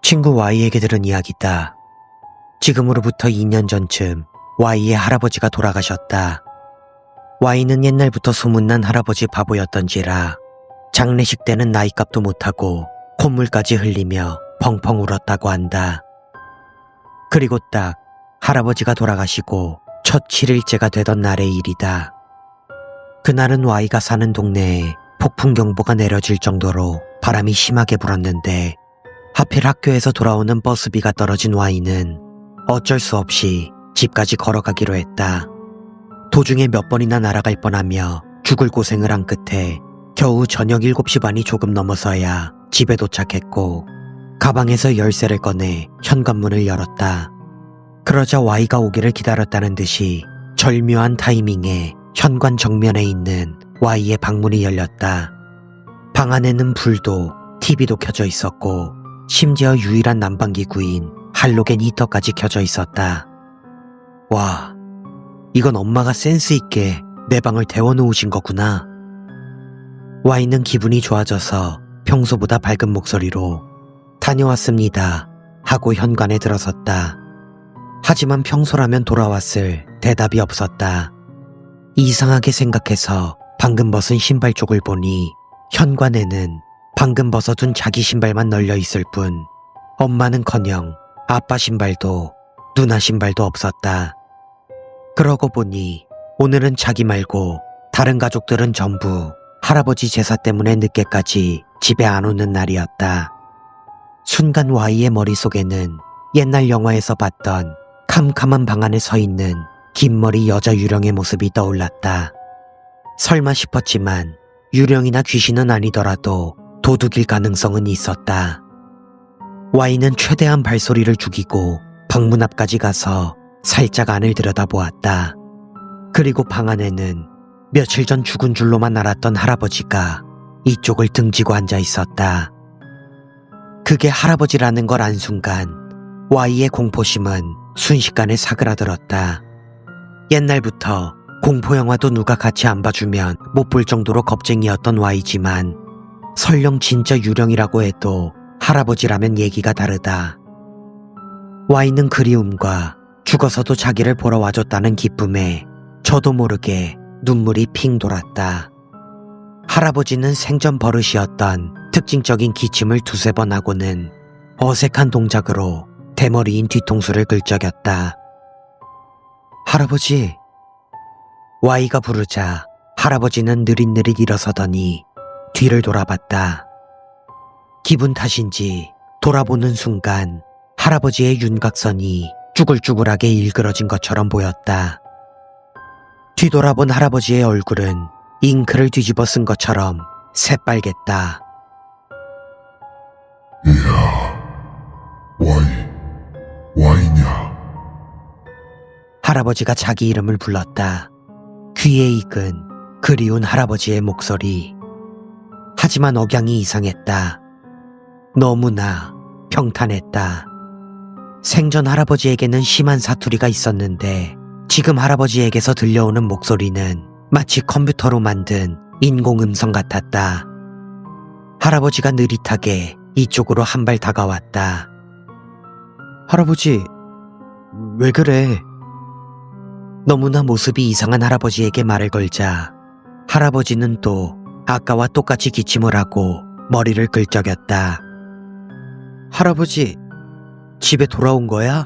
친구 Y에게 들은 이야기다. 지금으로부터 2년 전쯤 Y의 할아버지가 돌아가셨다. Y는 옛날부터 소문난 할아버지 바보였던지라 장례식 때는 나이값도 못하고 콧물까지 흘리며 펑펑 울었다고 한다. 그리고 딱 할아버지가 돌아가시고 첫 7일째가 되던 날의 일이다. 그날은 Y가 사는 동네에 폭풍경보가 내려질 정도로 바람이 심하게 불었는데 하필 학교에서 돌아오는 버스비가 떨어진 Y는 어쩔 수 없이 집까지 걸어가기로 했다. 도중에 몇 번이나 날아갈 뻔하며 죽을 고생을 한 끝에 겨우 저녁 7시 반이 조금 넘어서야 집에 도착했고 가방에서 열쇠를 꺼내 현관문을 열었다. 그러자 Y가 오기를 기다렸다는 듯이 절묘한 타이밍에 현관 정면에 있는 Y의 방문이 열렸다. 방 안에는 불도 TV도 켜져 있었고 심지어 유일한 난방기구인 할로겐 히터까지 켜져 있었다. 와, 이건 엄마가 센스 있게 내 방을 데워놓으신 거구나. Y는 기분이 좋아져서 평소보다 밝은 목소리로 다녀왔습니다 하고 현관에 들어섰다. 하지만 평소라면 돌아왔을 대답이 없었다. 이상하게 생각해서 방금 벗은 신발 쪽을 보니 현관에는 방금 벗어둔 자기 신발만 널려 있을 뿐 엄마는커녕 아빠 신발도 누나 신발도 없었다. 그러고 보니 오늘은 자기 말고 다른 가족들은 전부 할아버지 제사 때문에 늦게까지 집에 안 오는 날이었다. 순간 Y의 머릿속에는 옛날 영화에서 봤던 캄캄한 방 안에 서 있는 긴 머리 여자 유령의 모습이 떠올랐다. 설마 싶었지만 유령이나 귀신은 아니더라도 도둑일 가능성은 있었다. Y는 최대한 발소리를 죽이고 방문 앞까지 가서 살짝 안을 들여다보았다. 그리고 방 안에는 며칠 전 죽은 줄로만 알았던 할아버지가 이쪽을 등지고 앉아 있었다. 그게 할아버지라는 걸 안 순간 Y의 공포심은 순식간에 사그라들었다. 옛날부터 공포영화도 누가 같이 안 봐주면 못 볼 정도로 겁쟁이였던 Y지만 설령 진짜 유령이라고 해도 할아버지라면 얘기가 다르다. Y는 그리움과 죽어서도 자기를 보러 와줬다는 기쁨에 저도 모르게 눈물이 핑 돌았다. 할아버지는 생전 버릇이었던 특징적인 기침을 두세 번 하고는 어색한 동작으로 대머리인 뒤통수를 긁적였다. 할아버지. Y가 부르자 할아버지는 느릿느릿 일어서더니 뒤를 돌아봤다. 기분 탓인지 돌아보는 순간 할아버지의 윤곽선이 쭈글쭈글하게 일그러진 것처럼 보였다. 뒤돌아본 할아버지의 얼굴은 잉크를 뒤집어 쓴 것처럼 새빨갰다. 이야, Y냐? 할아버지가 자기 이름을 불렀다. 귀에 익은 그리운 할아버지의 목소리. 하지만 억양이 이상했다. 너무나 평탄했다. 생전 할아버지에게는 심한 사투리가 있었는데 지금 할아버지에게서 들려오는 목소리는 마치 컴퓨터로 만든 인공음성 같았다. 할아버지가 느릿하게 이쪽으로 한 발 다가왔다. 할아버지, 왜 그래? 너무나 모습이 이상한 할아버지에게 말을 걸자 할아버지는 또 아까와 똑같이 기침을 하고 머리를 긁적였다. 할아버지, 집에 돌아온 거야?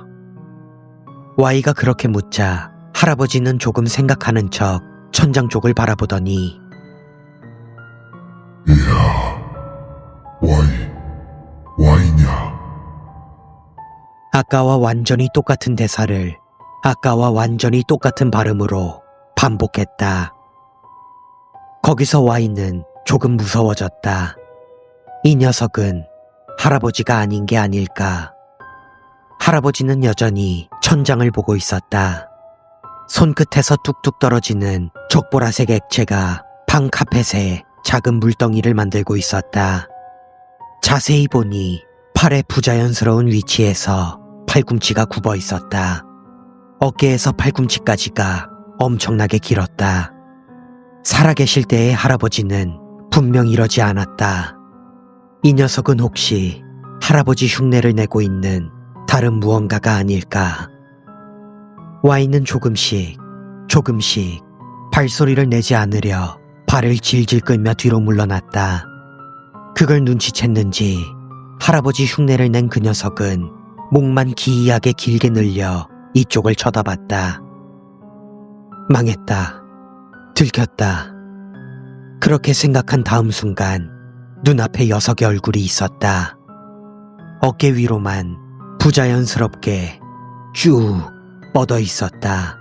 Y가 그렇게 묻자 할아버지는 조금 생각하는 척 천장 쪽을 바라보더니 이야, Y냐? 아까와 완전히 똑같은 대사를 아까와 완전히 똑같은 발음으로 반복했다. 거기서 Y는 조금 무서워졌다. 이 녀석은 할아버지가 아닌 게 아닐까. 할아버지는 여전히 천장을 보고 있었다. 손끝에서 뚝뚝 떨어지는 족보라색 액체가 방 카펫에 작은 물덩이를 만들고 있었다. 자세히 보니 팔의 부자연스러운 위치에서 팔꿈치가 굽어 있었다. 어깨에서 팔꿈치까지가 엄청나게 길었다. 살아계실 때의 할아버지는 분명 이러지 않았다. 이 녀석은 혹시 할아버지 흉내를 내고 있는 다른 무언가가 아닐까. Y는 조금씩 발소리를 내지 않으려 발을 질질 끌며 뒤로 물러났다. 그걸 눈치챘는지 할아버지 흉내를 낸 그 녀석은 목만 기이하게 길게 늘려 이쪽을 쳐다봤다. 망했다. 들켰다. 그렇게 생각한 다음 순간 눈앞에 녀석의 얼굴이 있었다. 어깨 위로만 부자연스럽게 쭉 뻗어 있었다.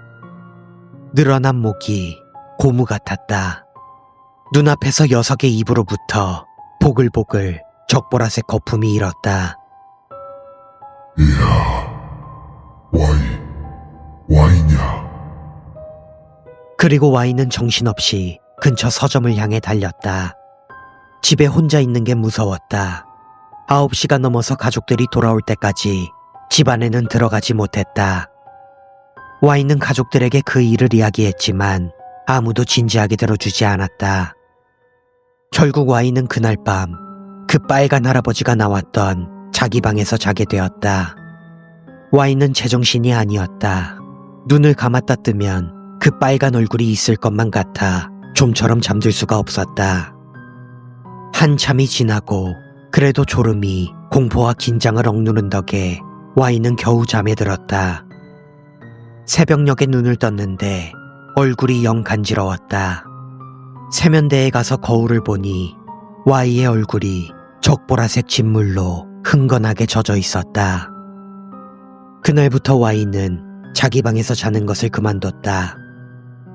늘어난 목이 고무 같았다. 눈앞에서 녀석의 입으로부터 보글보글 적보라색 거품이 일었다. 이야, Y냐? 그리고 Y는 정신없이 근처 서점을 향해 달렸다. 집에 혼자 있는 게 무서웠다. 9시가 넘어서 가족들이 돌아올 때까지 집 안에는 들어가지 못했다. Y는 가족들에게 그 일을 이야기했지만 아무도 진지하게 들어주지 않았다. 결국 Y는 그날 밤 그 빨간 할아버지가 나왔던 자기 방에서 자게 되었다. Y는 제정신이 아니었다. 눈을 감았다 뜨면 그 빨간 얼굴이 있을 것만 같아 좀처럼 잠들 수가 없었다. 한참이 지나고 그래도 졸음이 공포와 긴장을 억누른 덕에 Y는 겨우 잠에 들었다. 새벽녘에 눈을 떴는데 얼굴이 영 간지러웠다. 세면대에 가서 거울을 보니 Y의 얼굴이 적보라색 진물로 흥건하게 젖어 있었다. 그날부터 Y는 자기 방에서 자는 것을 그만뒀다.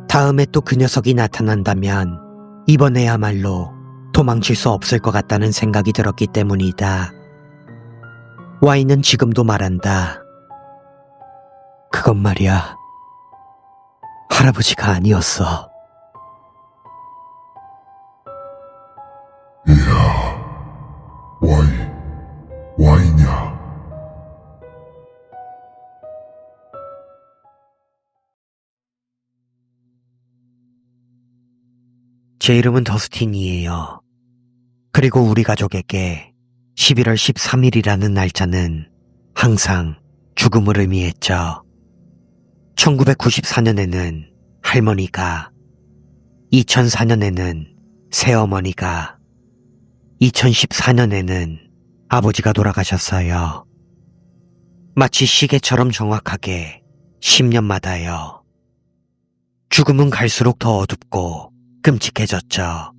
다음에 또 그 녀석이 나타난다면 이번에야말로 도망칠 수 없을 것 같다는 생각이 들었기 때문이다. Y는 지금도 말한다. 그건 말이야, 할아버지가 아니었어. 이야, Y냐? 제 이름은 더스틴이에요. 그리고 우리 가족에게 11월 13일이라는 날짜는 항상 죽음을 의미했죠. 1994년에는 할머니가, 2004년에는 새어머니가, 2014년에는 아버지가 돌아가셨어요. 마치 시계처럼 정확하게 10년마다요. 죽음은 갈수록 더 어둡고 끔찍해졌죠.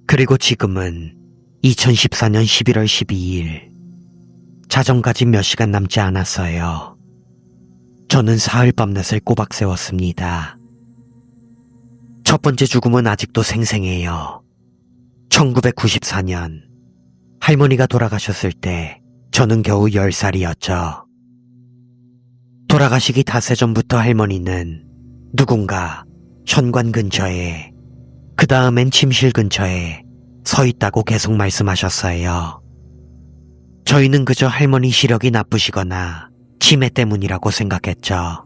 그리고 지금은 2014년 11월 12일, 자정까지 몇 시간 남지 않았어요. 저는 사흘 밤낮을 꼬박 세웠습니다. 첫 번째 죽음은 아직도 생생해요. 1994년, 할머니가 돌아가셨을 때 저는 겨우 10살이었죠. 돌아가시기 닷새 전부터 할머니는 누군가 현관 근처에, 그 다음엔 침실 근처에 서 있다고 계속 말씀하셨어요. 저희는 그저 할머니 시력이 나쁘시거나 치매 때문이라고 생각했죠.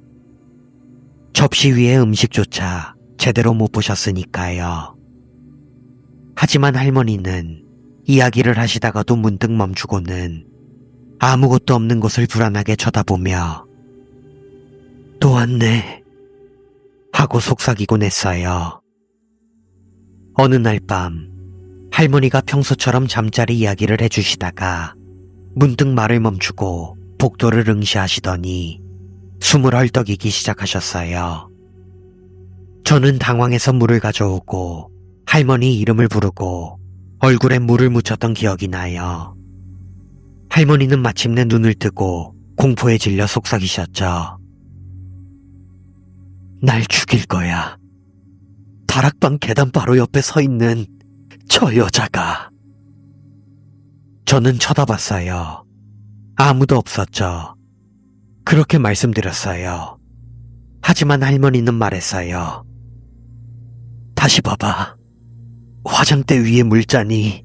접시 위에 음식조차 제대로 못 보셨으니까요. 하지만 할머니는 이야기를 하시다가도 문득 멈추고는 아무것도 없는 곳을 불안하게 쳐다보며 또 왔네 하고 속삭이곤 했어요. 어느 날 밤 할머니가 평소처럼 잠자리 이야기를 해주시다가 문득 말을 멈추고 복도를 응시하시더니 숨을 헐떡이기 시작하셨어요. 저는 당황해서 물을 가져오고 할머니 이름을 부르고 얼굴에 물을 묻혔던 기억이 나요. 할머니는 마침내 눈을 뜨고 공포에 질려 속삭이셨죠. 날 죽일 거야. 다락방 계단 바로 옆에 서 있는 저 여자가. 저는 쳐다봤어요. 아무도 없었죠. 그렇게 말씀드렸어요. 하지만 할머니는 말했어요. 다시 봐봐. 화장대 위에 물잔이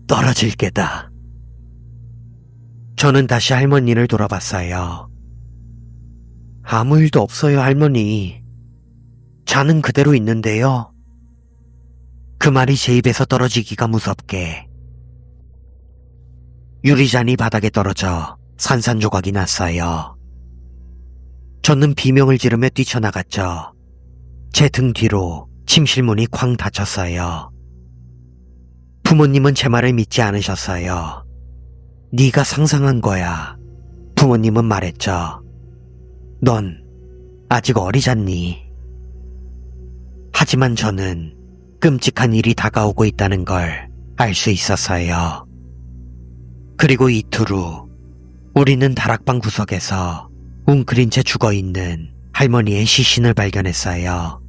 떨어질 게다. 저는 다시 할머니를 돌아봤어요. 아무 일도 없어요, 할머니. 잔은 그대로 있는데요. 그 말이 제 입에서 떨어지기가 무섭게 유리잔이 바닥에 떨어져 산산조각이 났어요. 저는 비명을 지르며 뛰쳐나갔죠. 제 등 뒤로 침실문이 쾅 닫혔어요. 부모님은 제 말을 믿지 않으셨어요. 네가 상상한 거야. 부모님은 말했죠. 넌 아직 어리잖니. 하지만 저는 끔찍한 일이 다가오고 있다는 걸 알 수 있었어요. 그리고 이틀 후 우리는 다락방 구석에서 웅크린 채 죽어있는 할머니의 시신을 발견했어요.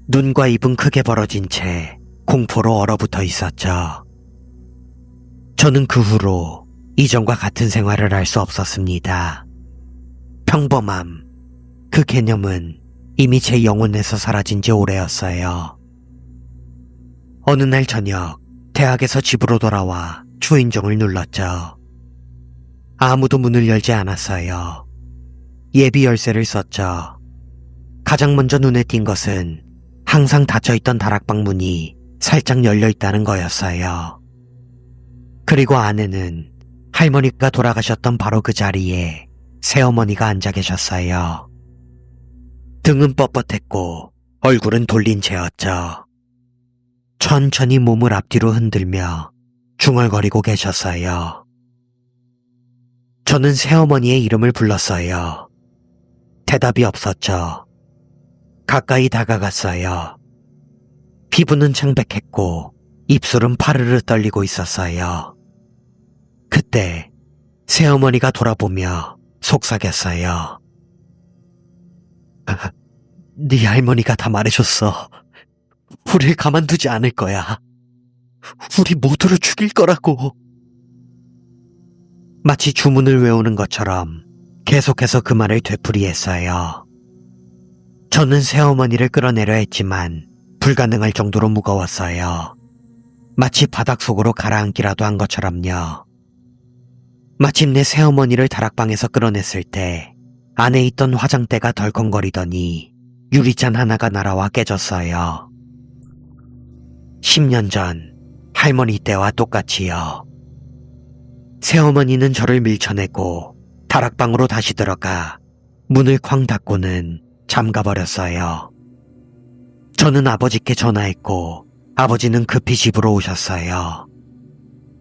눈과 입은 크게 벌어진 채 공포로 얼어붙어 있었죠. 저는 그 후로 이전과 같은 생활을 할 수 없었습니다. 평범함, 그 개념은 이미 제 영혼에서 사라진 지 오래였어요. 어느 날 저녁, 대학에서 집으로 돌아와 초인종을 눌렀죠. 아무도 문을 열지 않았어요. 예비 열쇠를 썼죠. 가장 먼저 눈에 띈 것은 항상 닫혀있던 다락방 문이 살짝 열려있다는 거였어요. 그리고 안에는 할머니가 돌아가셨던 바로 그 자리에 새어머니가 앉아 계셨어요. 등은 뻣뻣했고 얼굴은 돌린 채였죠. 천천히 몸을 앞뒤로 흔들며 중얼거리고 계셨어요. 저는 새어머니의 이름을 불렀어요. 대답이 없었죠. 가까이 다가갔어요. 피부는 창백했고 입술은 파르르 떨리고 있었어요. 그때 새어머니가 돌아보며 속삭였어요. 네 할머니가 다 말해줬어. 우릴 가만두지 않을 거야. 우리 모두를 죽일 거라고. 마치 주문을 외우는 것처럼 계속해서 그 말을 되풀이했어요. 저는 새어머니를 끌어내려 했지만 불가능할 정도로 무거웠어요. 마치 바닥 속으로 가라앉기라도 한 것처럼요. 마침내 새어머니를 다락방에서 끌어냈을 때 안에 있던 화장대가 덜컹거리더니 유리잔 하나가 날아와 깨졌어요. 10년 전 할머니 때와 똑같이요. 새어머니는 저를 밀쳐내고 다락방으로 다시 들어가 문을 쾅 닫고는 잠가버렸어요. 저는 아버지께 전화했고 아버지는 급히 집으로 오셨어요.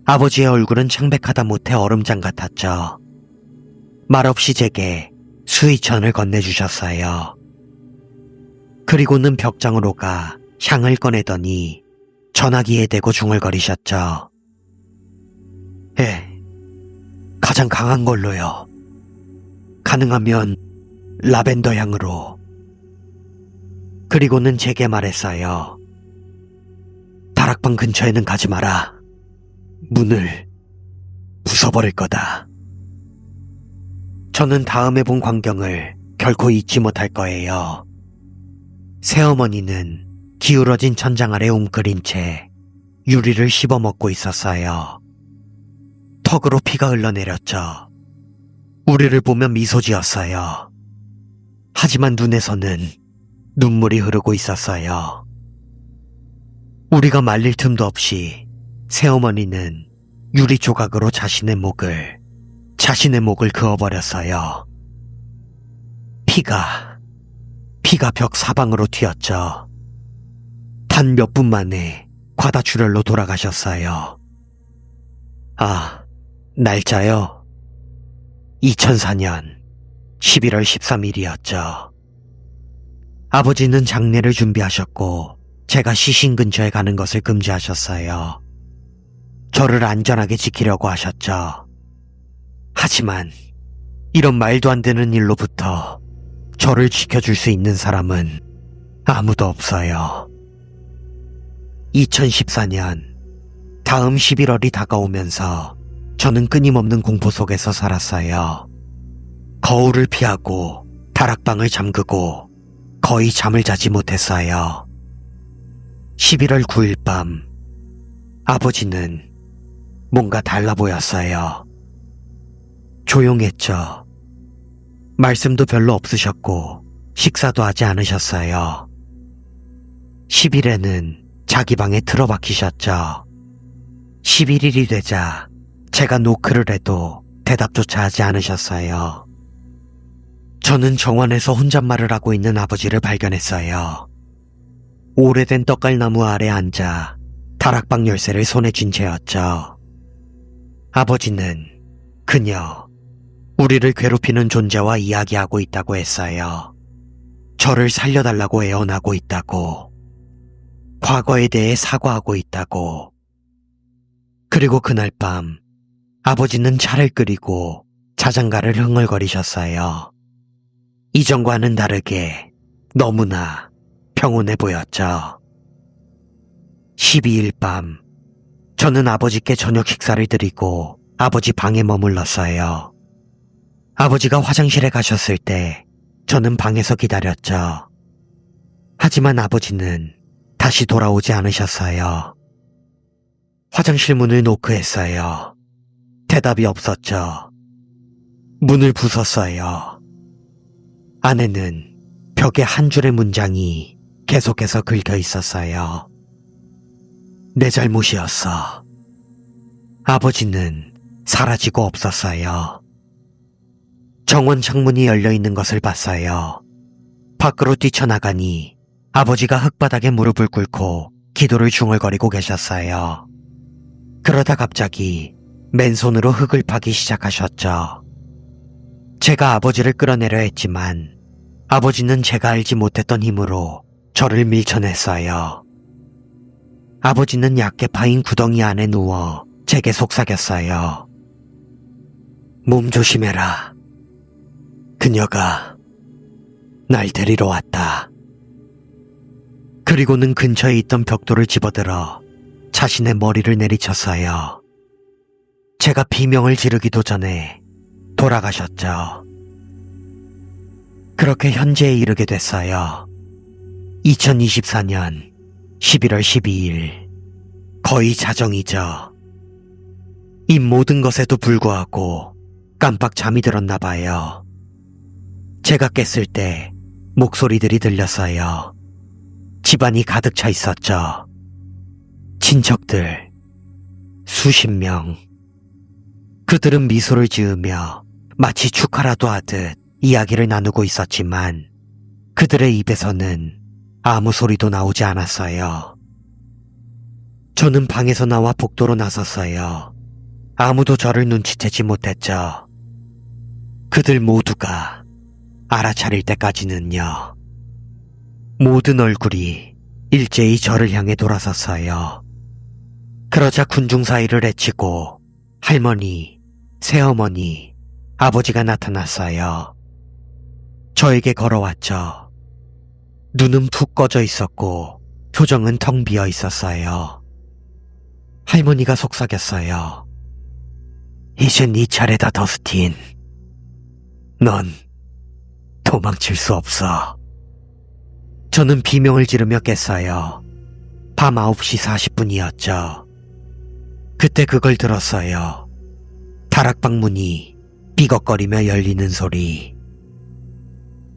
아버지의 얼굴은 창백하다 못해 얼음장 같았죠. 말없이 제게 수의천을 건네주셨어요. 그리고는 벽장으로 가 향을 꺼내더니 전화기에 대고 중얼거리셨죠. 가장 강한 걸로요. 가능하면 라벤더 향으로. 그리고는 제게 말했어요. 다락방 근처에는 가지 마라. 문을 부숴버릴 거다. 저는 다음에 본 광경을 결코 잊지 못할 거예요. 새어머니는 기울어진 천장 아래 웅크린 채 유리를 씹어먹고 있었어요. 턱으로 피가 흘러내렸죠. 우리를 보며 미소 지었어요. 하지만 눈에서는 눈물이 흐르고 있었어요. 우리가 말릴 틈도 없이 새어머니는 유리 조각으로 자신의 목을 그어버렸어요. 피가 벽 사방으로 튀었죠. 단 몇 분 만에 과다출혈로 돌아가셨어요. 날짜요? 2004년 11월 13일이었죠. 아버지는 장례를 준비하셨고 제가 시신 근처에 가는 것을 금지하셨어요. 저를 안전하게 지키려고 하셨죠. 하지만 이런 말도 안 되는 일로부터 저를 지켜줄 수 있는 사람은 아무도 없어요. 2014년 다음 11월이 다가오면서 저는 끊임없는 공포 속에서 살았어요. 거울을 피하고 다락방을 잠그고 거의 잠을 자지 못했어요. 11월 9일 밤 아버지는 뭔가 달라 보였어요. 조용했죠. 말씀도 별로 없으셨고 식사도 하지 않으셨어요. 10일에는 자기 방에 틀어박히셨죠. 11일이 되자 제가 노크를 해도 대답조차 하지 않으셨어요. 저는 정원에서 혼잣말을 하고 있는 아버지를 발견했어요. 오래된 떡갈나무 아래 앉아 다락방 열쇠를 손에 쥔 채였죠. 아버지는 그녀, 우리를 괴롭히는 존재와 이야기하고 있다고 했어요. 저를 살려달라고 애원하고 있다고, 과거에 대해 사과하고 있다고. 그리고 그날 밤 아버지는 차를 끓이고 자장가를 흥얼거리셨어요. 이전과는 다르게 너무나 평온해 보였죠. 12일 밤 저는 아버지께 저녁 식사를 드리고 아버지 방에 머물렀어요. 아버지가 화장실에 가셨을 때 저는 방에서 기다렸죠. 하지만 아버지는 다시 돌아오지 않으셨어요. 화장실 문을 노크했어요. 대답이 없었죠. 문을 부쉈어요. 안에는 벽에 한 줄의 문장이 계속해서 긁혀 있었어요. 내 잘못이었어. 아버지는 사라지고 없었어요. 정원 창문이 열려 있는 것을 봤어요. 밖으로 뛰쳐나가니 아버지가 흙바닥에 무릎을 꿇고 기도를 중얼거리고 계셨어요. 그러다 갑자기 맨손으로 흙을 파기 시작하셨죠. 제가 아버지를 끌어내려 했지만 아버지는 제가 알지 못했던 힘으로 저를 밀쳐냈어요. 아버지는 얇게 파인 구덩이 안에 누워 제게 속삭였어요. 몸 조심해라. 그녀가 날 데리러 왔다. 그리고는 근처에 있던 벽돌을 집어들어 자신의 머리를 내리쳤어요. 제가 비명을 지르기도 전에 돌아가셨죠. 그렇게 현재에 이르게 됐어요. 2024년 11월 12일. 거의 자정이죠. 이 모든 것에도 불구하고 깜빡 잠이 들었나 봐요. 제가 깼을 때 목소리들이 들렸어요. 집안이 가득 차 있었죠. 친척들, 수십 명. 그들은 미소를 지으며 마치 축하라도 하듯 이야기를 나누고 있었지만 그들의 입에서는 아무 소리도 나오지 않았어요. 저는 방에서 나와 복도로 나섰어요. 아무도 저를 눈치채지 못했죠. 그들 모두가 알아차릴 때까지는요. 모든 얼굴이 일제히 저를 향해 돌아섰어요. 그러자 군중 사이를 헤치고 할머니, 새어머니, 아버지가 나타났어요. 저에게 걸어왔죠. 눈은 푹 꺼져 있었고 표정은 텅 비어 있었어요. 할머니가 속삭였어요. 이제 네 차례다, 더스틴. 넌 도망칠 수 없어. 저는 비명을 지르며 깼어요. 밤 9시 40분이었죠. 그때 그걸 들었어요. 다락방 문이 삐걱거리며 열리는 소리.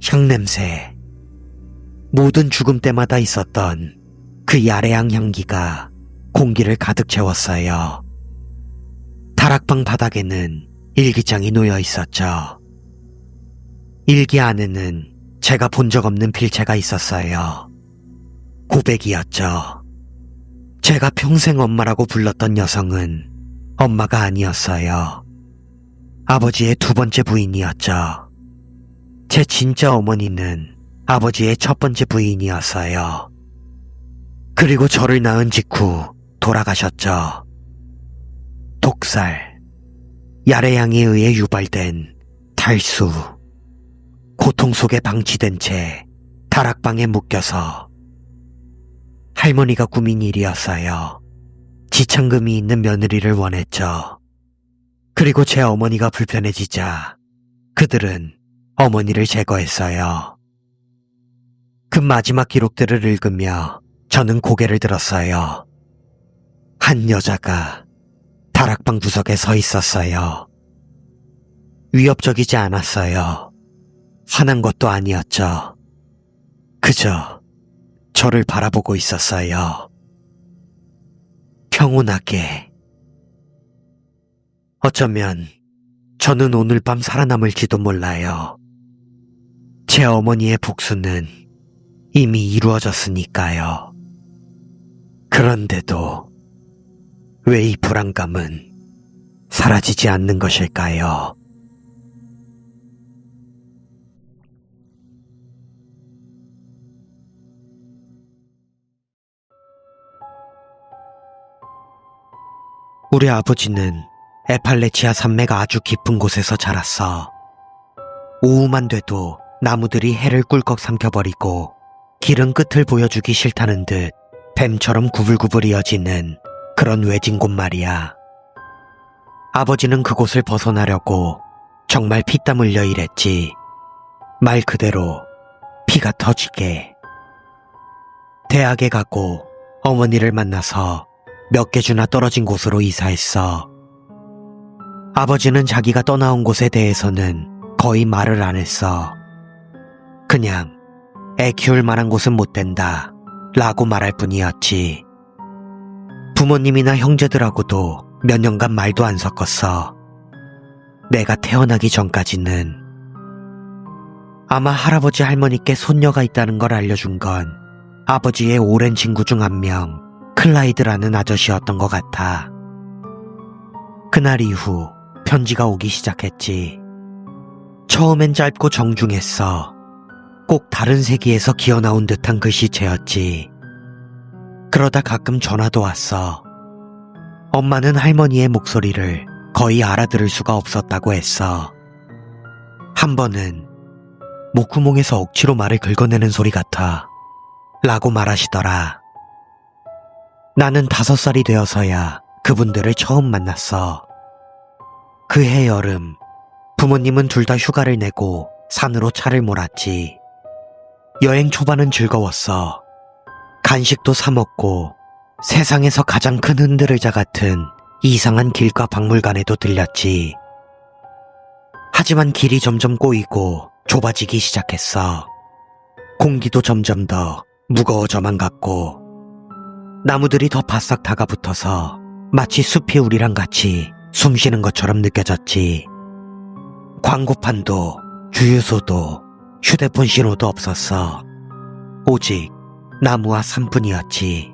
향냄새. 모든 죽음 때마다 있었던 그 야래양 향기가 공기를 가득 채웠어요. 다락방 바닥에는 일기장이 놓여 있었죠. 일기 안에는 제가 본 적 없는 필체가 있었어요. 고백이었죠. 제가 평생 엄마라고 불렀던 여성은 엄마가 아니었어요. 아버지의 두 번째 부인이었죠. 제 진짜 어머니는 아버지의 첫 번째 부인이었어요. 그리고 저를 낳은 직후 돌아가셨죠. 독살, 야래양에 의해 유발된 탈수, 고통 속에 방치된 채 다락방에 묶여서. 할머니가 꾸민 일이었어요. 지창금이 있는 며느리를 원했죠. 그리고 제 어머니가 불편해지자 그들은 어머니를 제거했어요. 그 마지막 기록들을 읽으며 저는 고개를 들었어요. 한 여자가 다락방 구석에 서 있었어요. 위협적이지 않았어요. 화난 것도 아니었죠. 그저 저를 바라보고 있었어요. 평온하게. 어쩌면 저는 오늘 밤 살아남을지도 몰라요. 제 어머니의 복수는 이미 이루어졌으니까요. 그런데도 왜 이 불안감은 사라지지 않는 것일까요? 우리 아버지는 에팔레치아 산맥 아주 깊은 곳에서 자랐어. 오후만 돼도 나무들이 해를 꿀꺽 삼켜버리고 길은 끝을 보여주기 싫다는 듯 뱀처럼 구불구불 이어지는 그런 외진 곳 말이야. 아버지는 그곳을 벗어나려고 정말 피땀 흘려 일했지. 말 그대로 피가 터지게. 대학에 가고 어머니를 만나서 몇 개 주나 떨어진 곳으로 이사했어. 아버지는 자기가 떠나온 곳에 대해서는 거의 말을 안 했어. 그냥 애 키울 만한 곳은 못 된다 라고 말할 뿐이었지. 부모님이나 형제들하고도 몇 년간 말도 안 섞었어. 내가 태어나기 전까지는. 아마 할아버지 할머니께 손녀가 있다는 걸 알려준 건 아버지의 오랜 친구 중 한 명, 클라이드라는 아저씨였던 것 같아. 그날 이후 편지가 오기 시작했지. 처음엔 짧고 정중했어. 꼭 다른 세계에서 기어나온 듯한 글씨체였지. 그러다 가끔 전화도 왔어. 엄마는 할머니의 목소리를 거의 알아들을 수가 없었다고 했어. 한 번은 목구멍에서 억지로 말을 긁어내는 소리 같아 라고 말하시더라. 나는 5살이 되어서야 그분들을 처음 만났어. 그해 여름 부모님은 둘 다 휴가를 내고 산으로 차를 몰았지. 여행 초반은 즐거웠어. 간식도 사 먹고 세상에서 가장 큰 흔들의자 같은 이상한 길가 박물관에도 들렸지. 하지만 길이 점점 꼬이고 좁아지기 시작했어. 공기도 점점 더 무거워져만 갔고 나무들이 더 바싹 다가붙어서 마치 숲이 우리랑 같이 숨쉬는 것처럼 느껴졌지. 광고판도 주유소도 휴대폰 신호도 없었어. 오직 나무와 산뿐이었지.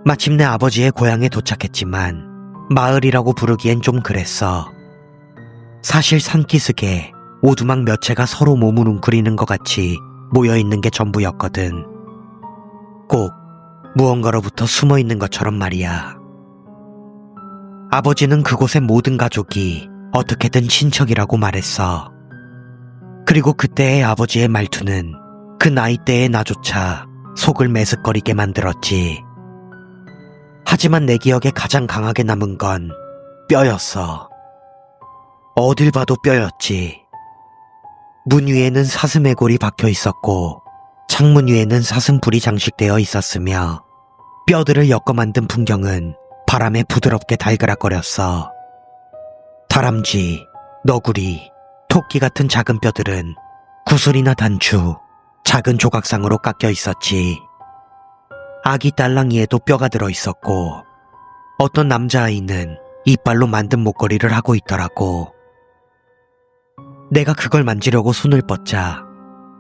마침내 아버지의 고향에 도착했지만 마을이라고 부르기엔 좀 그랬어. 사실 산기슭에 오두막 몇 채가 서로 몸을 웅크리는 것 같이 모여있는 게 전부였거든. 꼭 무언가로부터 숨어있는 것처럼 말이야. 아버지는 그곳의 모든 가족이 어떻게든 친척이라고 말했어. 그리고 그때의 아버지의 말투는 그 나이대의 나조차 속을 메스꺼리게 만들었지. 하지만 내 기억에 가장 강하게 남은 건 뼈였어. 어딜 봐도 뼈였지. 문 위에는 사슴의 골이 박혀 있었고 창문 위에는 사슴불이 장식되어 있었으며 뼈들을 엮어 만든 풍경은 바람에 부드럽게 달그락거렸어. 다람쥐, 너구리, 토끼 같은 작은 뼈들은 구슬이나 단추, 작은 조각상으로 깎여 있었지. 아기 딸랑이에도 뼈가 들어있었고 어떤 남자아이는 이빨로 만든 목걸이를 하고 있더라고. 내가 그걸 만지려고 손을 뻗자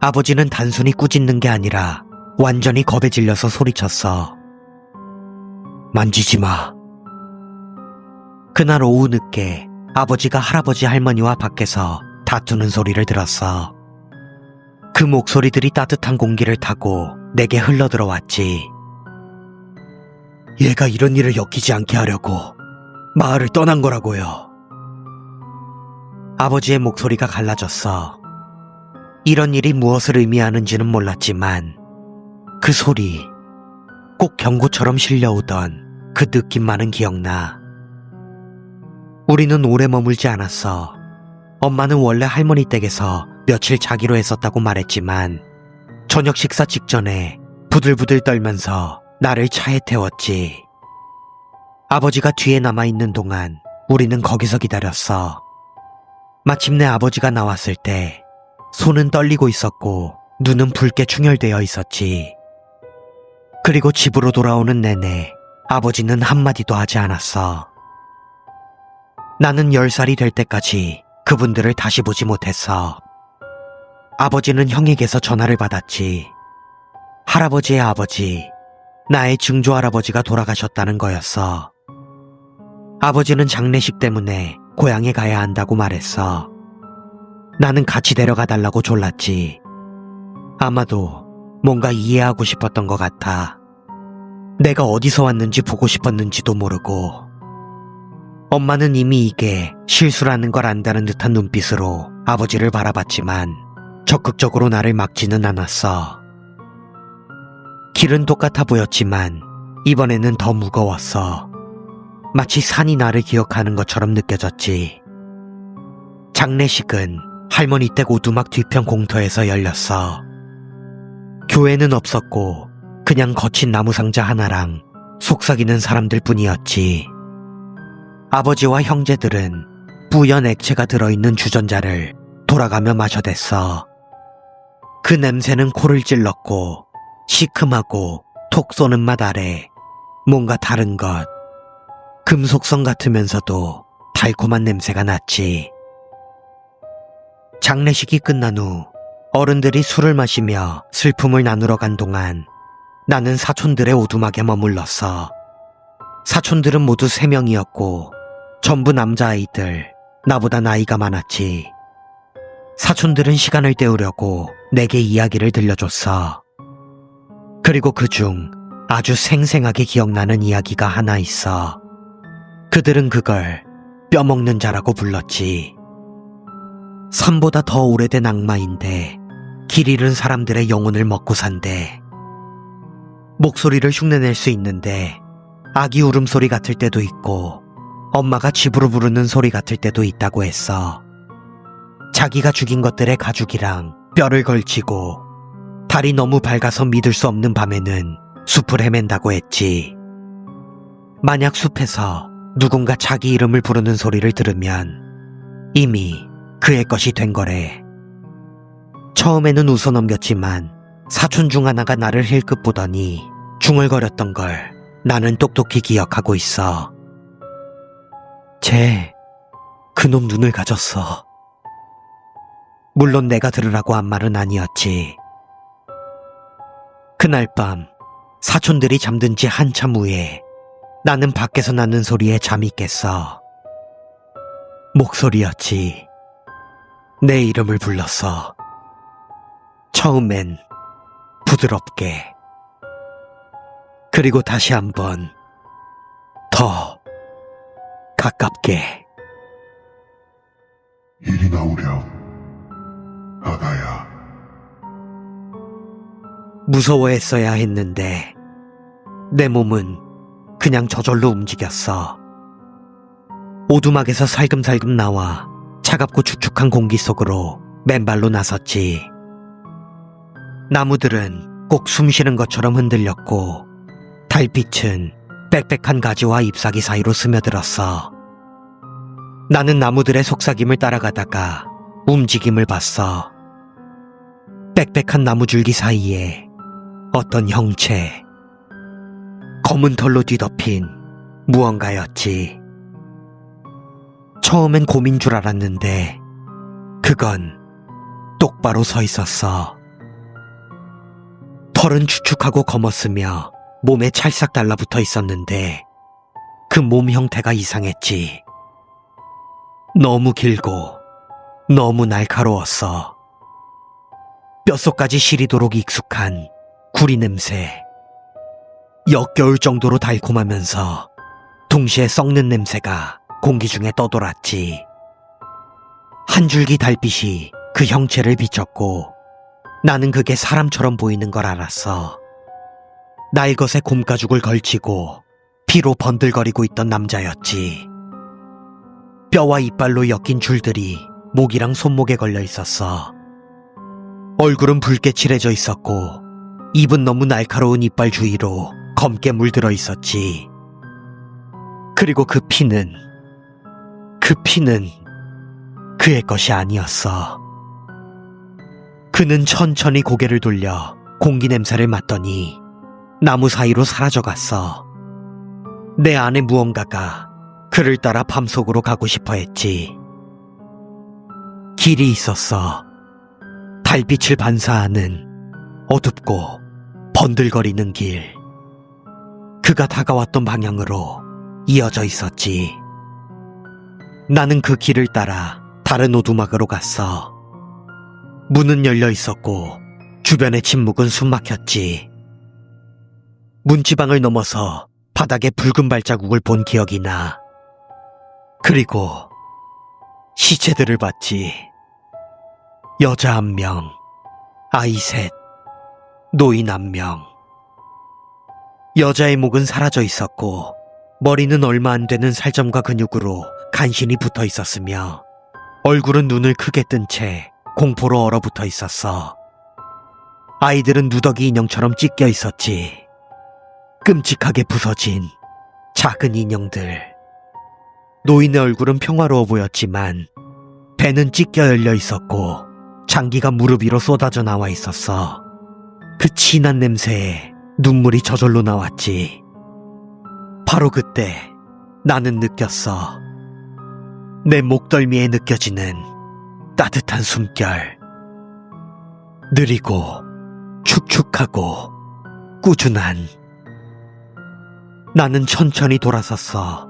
아버지는 단순히 꾸짖는 게 아니라 완전히 겁에 질려서 소리쳤어. 만지지 마. 그날 오후 늦게 아버지가 할아버지 할머니와 밖에서 다투는 소리를 들었어. 그 목소리들이 따뜻한 공기를 타고 내게 흘러들어왔지. 얘가 이런 일을 엮이지 않게 하려고 마을을 떠난 거라고요. 아버지의 목소리가 갈라졌어. 이런 일이 무엇을 의미하는지는 몰랐지만 그 소리, 꼭 경고처럼 실려오던 그 느낌만은 기억나. 우리는 오래 머물지 않았어. 엄마는 원래 할머니 댁에서 며칠 자기로 했었다고 말했지만 저녁 식사 직전에 부들부들 떨면서 나를 차에 태웠지. 아버지가 뒤에 남아있는 동안 우리는 거기서 기다렸어. 마침내 아버지가 나왔을 때 손은 떨리고 있었고 눈은 붉게 충혈되어 있었지. 그리고 집으로 돌아오는 내내 아버지는 한마디도 하지 않았어. 나는 10살이 될 때까지 그분들을 다시 보지 못했어. 아버지는 형에게서 전화를 받았지. 할아버지의 아버지, 나의 증조할아버지가 돌아가셨다는 거였어. 아버지는 장례식 때문에 고향에 가야 한다고 말했어. 나는 같이 데려가 달라고 졸랐지. 아마도 뭔가 이해하고 싶었던 것 같아. 내가 어디서 왔는지 보고 싶었는지도 모르고. 엄마는 이미 이게 실수라는 걸 안다는 듯한 눈빛으로 아버지를 바라봤지만 적극적으로 나를 막지는 않았어. 길은 똑같아 보였지만 이번에는 더 무거웠어. 마치 산이 나를 기억하는 것처럼 느껴졌지. 장례식은 할머니 댁 오두막 뒤편 공터에서 열렸어. 교회는 없었고 그냥 거친 나무 상자 하나랑 속삭이는 사람들 뿐이었지. 아버지와 형제들은 뿌연 액체가 들어있는 주전자를 돌아가며 마셔댔어. 그 냄새는 코를 찔렀고 시큼하고 톡 쏘는 맛 아래 뭔가 다른 것, 금속성 같으면서도 달콤한 냄새가 났지. 장례식이 끝난 후 어른들이 술을 마시며 슬픔을 나누러 간 동안 나는 사촌들의 오두막에 머물렀어. 사촌들은 모두 3명이었고 전부 남자아이들, 나보다 나이가 많았지. 사촌들은 시간을 때우려고 내게 이야기를 들려줬어. 그리고 그중 아주 생생하게 기억나는 이야기가 하나 있어. 그들은 그걸 뼈먹는 자라고 불렀지. 산보다 더 오래된 악마인데 길 잃은 사람들의 영혼을 먹고 산대. 목소리를 흉내낼 수 있는데 아기 울음소리 같을 때도 있고 엄마가 집으로 부르는 소리 같을 때도 있다고 했어. 자기가 죽인 것들의 가죽이랑 뼈를 걸치고 달이 너무 밝아서 믿을 수 없는 밤에는 숲을 헤맨다고 했지. 만약 숲에서 누군가 자기 이름을 부르는 소리를 들으면 이미 그의 것이 된 거래. 처음에는 웃어넘겼지만 사촌 중 하나가 나를 힐끗 보더니 중얼거렸던 걸 나는 똑똑히 기억하고 있어. 쟤, 그놈 눈을 가졌어. 물론 내가 들으라고 한 말은 아니었지. 그날 밤 사촌들이 잠든 지 한참 후에 나는 밖에서 나는 소리에 잠이 깼어. 목소리였지. 내 이름을 불렀어. 처음엔 부드럽게. 그리고 다시 한번 더 가깝게. 이리 나오렴, 아가야. 무서워했어야 했는데 내 몸은 그냥 저절로 움직였어. 오두막에서 살금살금 나와 차갑고 축축한 공기 속으로 맨발로 나섰지. 나무들은 꼭 숨쉬는 것처럼 흔들렸고 달빛은 빽빽한 가지와 잎사귀 사이로 스며들었어. 나는 나무들의 속삭임을 따라가다가 움직임을 봤어. 빽빽한 나무줄기 사이에 어떤 형체, 검은 털로 뒤덮인 무언가였지. 처음엔 곰인 줄 알았는데 그건 똑바로 서 있었어. 털은 축축하고 검었으며 몸에 찰싹 달라붙어 있었는데 그 몸 형태가 이상했지. 너무 길고 너무 날카로웠어. 뼛속까지 시리도록 익숙한 구리 냄새. 역겨울 정도로 달콤하면서 동시에 썩는 냄새가 공기 중에 떠돌았지. 한 줄기 달빛이 그 형체를 비췄고 나는 그게 사람처럼 보이는 걸 알았어. 날것에 곰가죽을 걸치고 피로 번들거리고 있던 남자였지. 뼈와 이빨로 엮인 줄들이 목이랑 손목에 걸려 있었어. 얼굴은 붉게 칠해져 있었고 입은 너무 날카로운 이빨 주위로 검게 물들어 있었지. 그리고 그 피는 그의 것이 아니었어. 그는 천천히 고개를 돌려 공기 냄새를 맡더니 나무 사이로 사라져갔어. 내 안에 무언가가 그를 따라 밤속으로 가고 싶어 했지. 길이 있었어. 달빛을 반사하는 어둡고 번들거리는 길. 그가 다가왔던 방향으로 이어져 있었지. 나는 그 길을 따라 다른 오두막으로 갔어. 문은 열려 있었고 주변의 침묵은 숨막혔지. 문지방을 넘어서 바닥에 붉은 발자국을 본 기억이 나. 그리고 시체들을 봤지. 여자 1명, 아이 3, 노인 1명. 여자의 목은 사라져 있었고 머리는 얼마 안 되는 살점과 근육으로 간신히 붙어 있었으며 얼굴은 눈을 크게 뜬 채 공포로 얼어붙어 있었어. 아이들은 누더기 인형처럼 찢겨 있었지. 끔찍하게 부서진 작은 인형들. 노인의 얼굴은 평화로워 보였지만 배는 찢겨 열려 있었고 장기가 무릎 위로 쏟아져 나와 있었어. 그 진한 냄새에 눈물이 저절로 나왔지. 바로 그때 나는 느꼈어. 내 목덜미에 느껴지는 따뜻한 숨결. 느리고 축축하고 꾸준한. 나는 천천히 돌아섰어.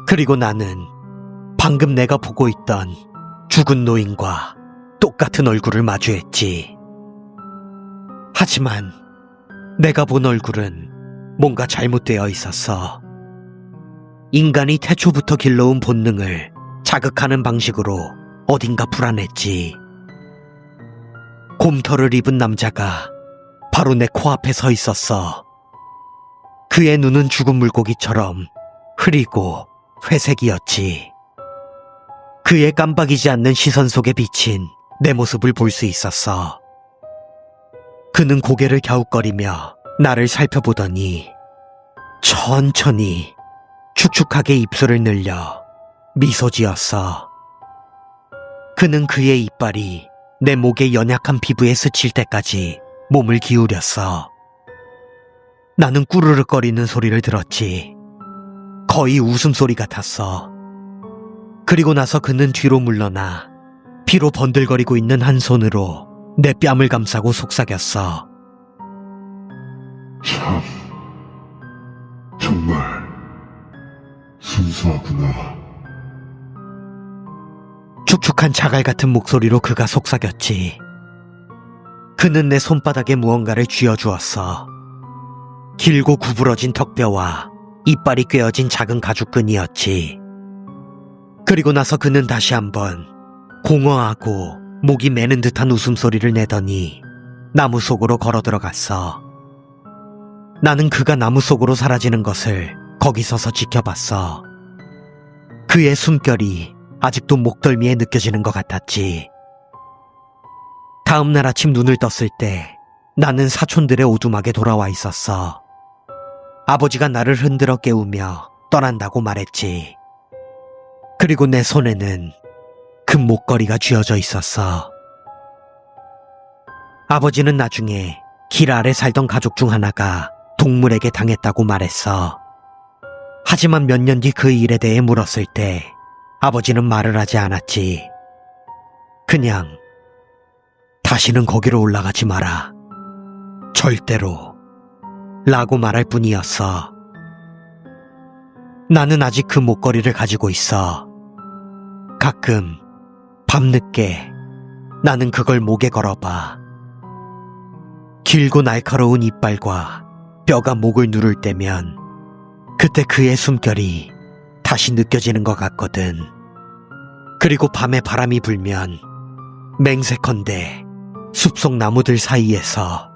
그리고 나는 방금 내가 보고 있던 죽은 노인과 똑같은 얼굴을 마주했지. 하지만 내가 본 얼굴은 뭔가 잘못되어 있었어. 인간이 태초부터 길러온 본능을 자극하는 방식으로 어딘가 불안했지. 곰털을 입은 남자가 바로 내 코앞에 서 있었어. 그의 눈은 죽은 물고기처럼 흐리고 회색이었지. 그의 깜빡이지 않는 시선 속에 비친 내 모습을 볼 수 있었어. 그는 고개를 갸웃거리며 나를 살펴보더니 천천히 축축하게 입술을 늘려 미소 지었어. 그는 그의 이빨이 내 목의 연약한 피부에 스칠 때까지 몸을 기울였어. 나는 꾸르륵거리는 소리를 들었지. 거의 웃음소리 같았어. 그리고 나서 그는 뒤로 물러나 피로 번들거리고 있는 한 손으로 내 뺨을 감싸고 속삭였어. 참, 정말 순수하구나. 축축한 자갈 같은 목소리로 그가 속삭였지. 그는 내 손바닥에 무언가를 쥐어주었어. 길고 구부러진 턱뼈와 이빨이 꿰어진 작은 가죽끈이었지. 그리고 나서 그는 다시 한번 공허하고 목이 매는 듯한 웃음소리를 내더니 나무 속으로 걸어 들어갔어. 나는 그가 나무 속으로 사라지는 것을 거기 서서 지켜봤어. 그의 숨결이 아직도 목덜미에 느껴지는 것 같았지. 다음 날 아침 눈을 떴을 때 나는 사촌들의 오두막에 돌아와 있었어. 아버지가 나를 흔들어 깨우며 떠난다고 말했지. 그리고 내 손에는 그 목걸이가 쥐어져 있었어. 아버지는 나중에 길 아래 살던 가족 중 하나가 동물에게 당했다고 말했어. 하지만 몇 년 뒤 그 일에 대해 물었을 때 아버지는 말을 하지 않았지. 그냥 다시는 거기로 올라가지 마라. 절대로. 라고 말할 뿐이었어. 나는 아직 그 목걸이를 가지고 있어. 가끔 밤늦게 나는 그걸 목에 걸어봐. 길고 날카로운 이빨과 뼈가 목을 누를 때면 그때 그의 숨결이 다시 느껴지는 것 같거든. 그리고 밤에 바람이 불면 맹세컨대 숲속 나무들 사이에서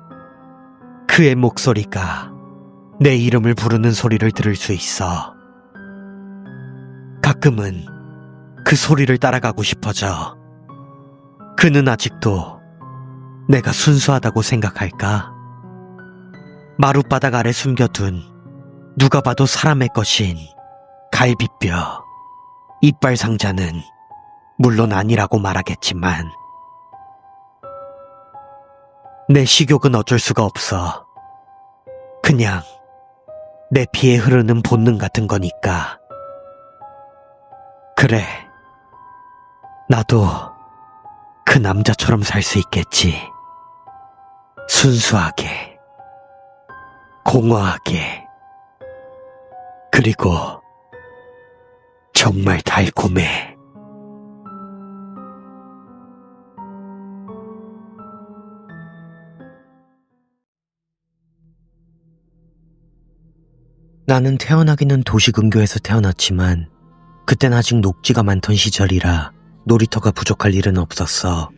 그의 목소리가 내 이름을 부르는 소리를 들을 수 있어. 가끔은 그 소리를 따라가고 싶어져. 그는 아직도 내가 순수하다고 생각할까? 마룻바닥 아래 숨겨둔 누가 봐도 사람의 것인 갈비뼈, 이빨 상자는 물론 아니라고 말하겠지만 내 식욕은 어쩔 수가 없어. 그냥 내 피에 흐르는 본능 같은 거니까. 그래, 나도 그 남자처럼 살 수 있겠지. 순수하게, 공허하게, 그리고 정말 달콤해. 나는 태어나기는 도시근교에서 태어났지만 그땐 아직 녹지가 많던 시절이라 놀이터가 부족할 일은 없었어.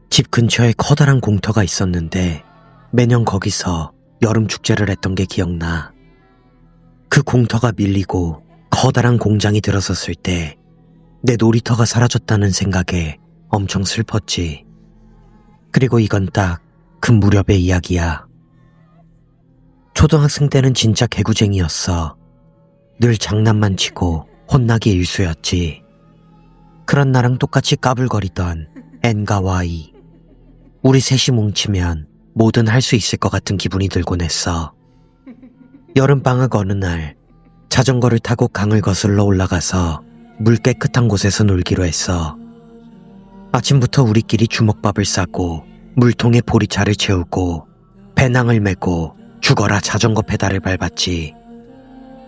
집 근처에 커다란 공터가 있었는데 매년 거기서 여름 축제를 했던 게 기억나. 그 공터가 밀리고 커다란 공장이 들어섰을 때 내 놀이터가 사라졌다는 생각에 엄청 슬펐지. 그리고 이건 딱 그 무렵의 이야기야. 초등학생 때는 진짜 개구쟁이였어. 늘 장난만 치고 혼나기 일쑤였지. 그런 나랑 똑같이 까불거리던 N과 Y. 우리 셋이 뭉치면 뭐든 할 수 있을 것 같은 기분이 들곤 했어. 여름방학 어느 날 자전거를 타고 강을 거슬러 올라가서 물 깨끗한 곳에서 놀기로 했어. 아침부터 우리끼리 주먹밥을 싸고 물통에 보리차를 채우고 배낭을 메고 죽어라 자전거 페달을 밟았지.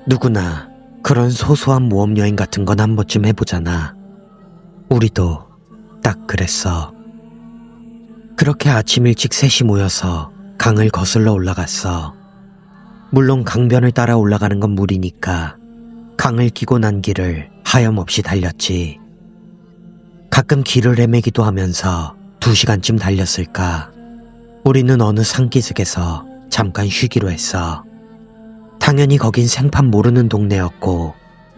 누구나 그런 소소한 모험여행 같은 건 한 번쯤 해보잖아. 우리도 딱 그랬어. 그렇게 아침 일찍 셋이 모여서 강을 거슬러 올라갔어. 물론 강변을 따라 올라가는 건 무리니까 강을 끼고 난 길을 하염없이 달렸지. 가끔 길을 헤매기도 하면서 2시간쯤 달렸을까. 우리는 어느 산기슭에서 잠깐 쉬기로 했어. 당연히 거긴 생판 모르는 동네였고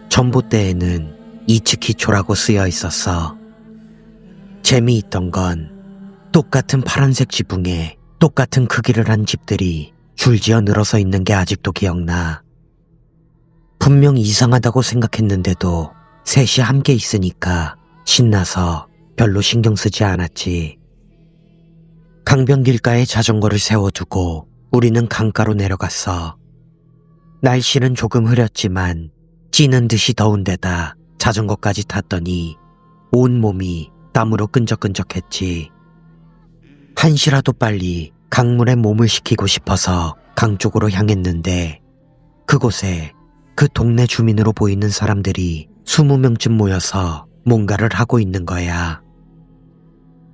전봇대에는 이츠키초라고 쓰여 있었어. 재미있던 건 똑같은 파란색 지붕에 똑같은 크기를 한 집들이 줄지어 늘어서 있는 게 아직도 기억나. 분명 이상하다고 생각했는데도 셋이 함께 있으니까 신나서 별로 신경 쓰지 않았지. 강변 길가에 자전거를 세워두고 우리는 강가로 내려갔어. 날씨는 조금 흐렸지만 찌는 듯이 더운 데다 자전거까지 탔더니 온몸이 땀으로 끈적끈적했지. 한시라도 빨리 강물에 몸을 식히고 싶어서 강 쪽으로 향했는데 그곳에 그 동네 주민으로 보이는 사람들이 20명쯤 모여서 뭔가를 하고 있는 거야.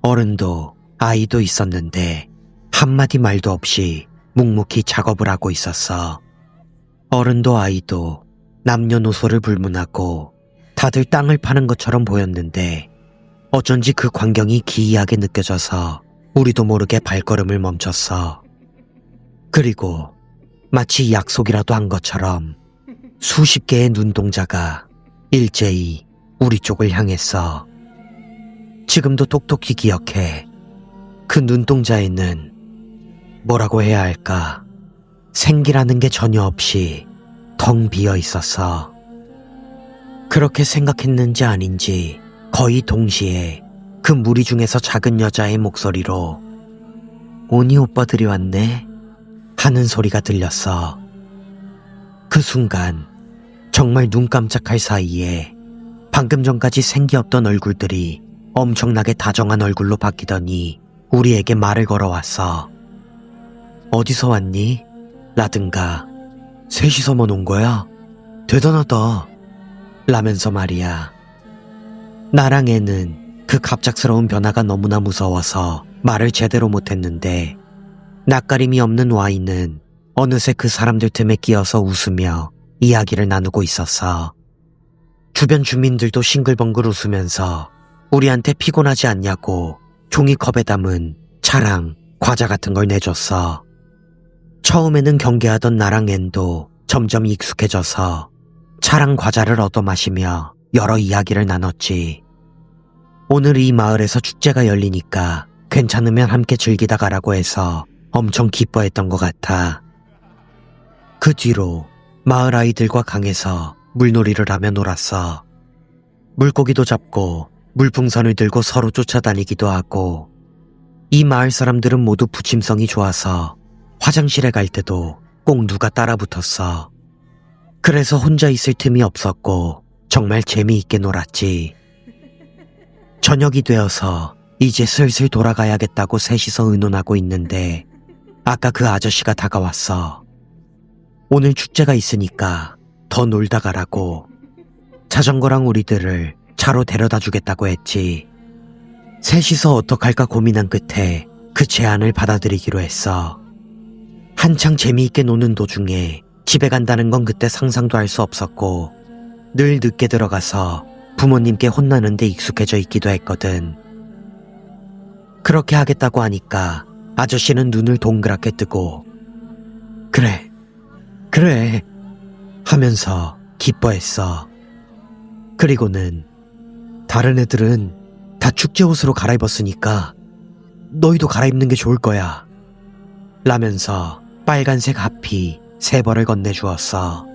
어른도 아이도 있었는데 한마디 말도 없이 묵묵히 작업을 하고 있었어. 어른도 아이도 남녀노소를 불문하고 다들 땅을 파는 것처럼 보였는데 어쩐지 그 광경이 기이하게 느껴져서 우리도 모르게 발걸음을 멈췄어. 그리고 마치 약속이라도 한 것처럼 수십 개의 눈동자가 일제히 우리 쪽을 향했어. 지금도 똑똑히 기억해. 그 눈동자에는 뭐라고 해야 할까? 생기라는 게 전혀 없이 텅 비어 있었어. 그렇게 생각했는지 아닌지 거의 동시에 그 무리 중에서 작은 여자의 목소리로 오니 오빠들이 왔네 하는 소리가 들렸어. 그 순간 정말 눈 깜짝할 사이에 방금 전까지 생기 없던 얼굴들이 엄청나게 다정한 얼굴로 바뀌더니 우리에게 말을 걸어왔어. 어디서 왔니? 라든가 셋이서만 온 거야? 대단하다 라면서 말이야. 나랑 애는 그 갑작스러운 변화가 너무나 무서워서 말을 제대로 못했는데 낯가림이 없는 Y는 어느새 그 사람들 틈에 끼어서 웃으며 이야기를 나누고 있었어. 주변 주민들도 싱글벙글 웃으면서 우리한테 피곤하지 않냐고 종이컵에 담은 차랑 과자 같은 걸 내줬어. 처음에는 경계하던 나랑 앤도 점점 익숙해져서 차랑 과자를 얻어 마시며 여러 이야기를 나눴지. 오늘 이 마을에서 축제가 열리니까 괜찮으면 함께 즐기다 가라고 해서 엄청 기뻐했던 것 같아. 그 뒤로 마을 아이들과 강에서 물놀이를 하며 놀았어. 물고기도 잡고 물풍선을 들고 서로 쫓아다니기도 하고 이 마을 사람들은 모두 부침성이 좋아서 화장실에 갈 때도 꼭 누가 따라붙었어. 그래서 혼자 있을 틈이 없었고 정말 재미있게 놀았지. 저녁이 되어서 이제 슬슬 돌아가야겠다고 셋이서 의논하고 있는데 아까 그 아저씨가 다가왔어. 오늘 축제가 있으니까 더 놀다 가라고. 자전거랑 우리들을 차로 데려다 주겠다고 했지. 셋이서 어떡할까 고민한 끝에 그 제안을 받아들이기로 했어. 한창 재미있게 노는 도중에 집에 간다는 건 그때 상상도 할 수 없었고 늘 늦게 들어가서 부모님께 혼나는 데 익숙해져 있기도 했거든. 그렇게 하겠다고 하니까 아저씨는 눈을 동그랗게 뜨고 그래 하면서 기뻐했어. 그리고는 다른 애들은 다 축제 옷으로 갈아입었으니까 너희도 갈아입는 게 좋을 거야 라면서 빨간색 하피 3벌을 건네주었어.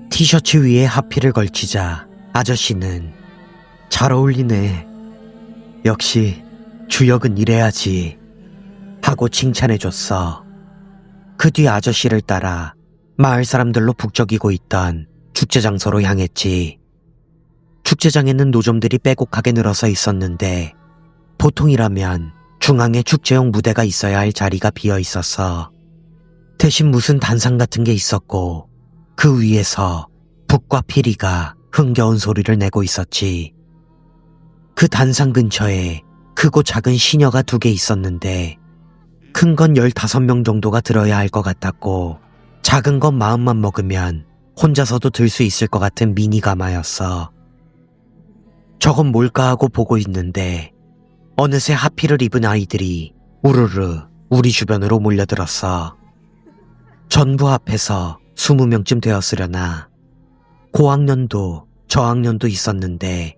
티셔츠 위에 하피를 걸치자 아저씨는 잘 어울리네. 역시 주역은 이래야지 하고 칭찬해줬어. 그 뒤 아저씨를 따라 마을 사람들로 북적이고 있던 축제 장소로 향했지. 축제장에는 노점들이 빼곡하게 늘어서 있었는데 보통이라면 중앙에 축제용 무대가 있어야 할 자리가 비어 있었어. 대신 무슨 단상 같은 게 있었고 그 위에서 북과 피리가 흥겨운 소리를 내고 있었지. 그 단상 근처에 크고 작은 시녀가 2개 있었는데 큰 건 15명 정도가 들어야 할 것 같았고 작은 건 마음만 먹으면 혼자서도 들 수 있을 것 같은 미니 가마였어. 저건 뭘까 하고 보고 있는데 어느새 하피를 입은 아이들이 우르르 우리 주변으로 몰려들었어. 전부 합해서 20명쯤 되었으려나. 고학년도 저학년도 있었는데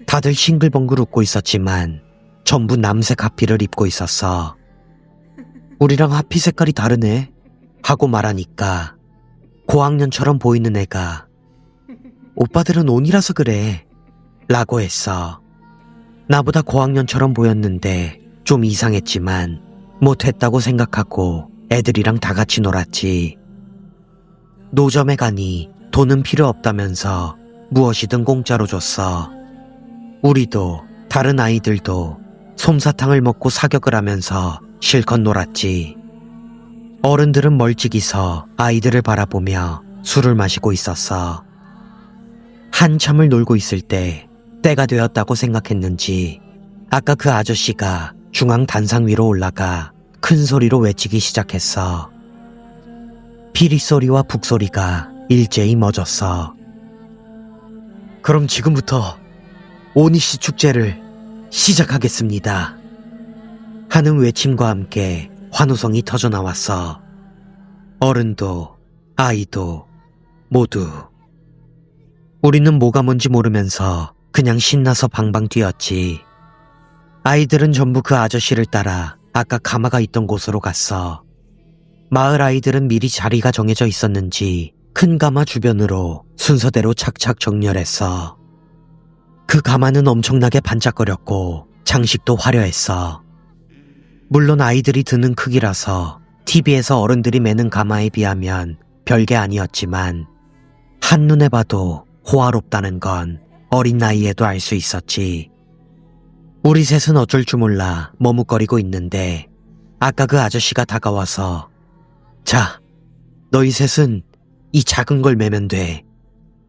다들 싱글벙글 웃고 있었지만 전부 남색 하피를 입고 있었어. 우리랑 하피 색깔이 다르네 하고 말하니까 고학년처럼 보이는 애가 오빠들은 온이라서 그래 라고 했어. 나보다 고학년처럼 보였는데 좀 이상했지만 못했다고 생각하고 애들이랑 다 같이 놀았지. 노점에 가니 돈은 필요 없다면서 무엇이든 공짜로 줬어. 우리도 다른 아이들도 솜사탕을 먹고 사격을 하면서 실컷 놀았지. 어른들은 멀찍이 서 아이들을 바라보며 술을 마시고 있었어. 한참을 놀고 있을 때 때가 되었다고 생각했는지 아까 그 아저씨가 중앙 단상 위로 올라가 큰 소리로 외치기 시작했어. 피리 소리와 북 소리가 일제히 멎었어. 그럼 지금부터 오니씨 축제를 시작하겠습니다 하는 외침과 함께 환호성이 터져 나왔어. 어른도 아이도 모두. 우리는 뭐가 뭔지 모르면서 그냥 신나서 방방 뛰었지. 아이들은 전부 그 아저씨를 따라 아까 가마가 있던 곳으로 갔어. 마을 아이들은 미리 자리가 정해져 있었는지 큰 가마 주변으로 순서대로 착착 정렬했어. 그 가마는 엄청나게 반짝거렸고 장식도 화려했어. 물론 아이들이 드는 크기라서 TV에서 어른들이 매는 가마에 비하면 별게 아니었지만 한눈에 봐도 호화롭다는 건 어린 나이에도 알 수 있었지. 우리 셋은 어쩔 줄 몰라 머뭇거리고 있는데 아까 그 아저씨가 다가와서 자, 너희 셋은 이 작은 걸 매면 돼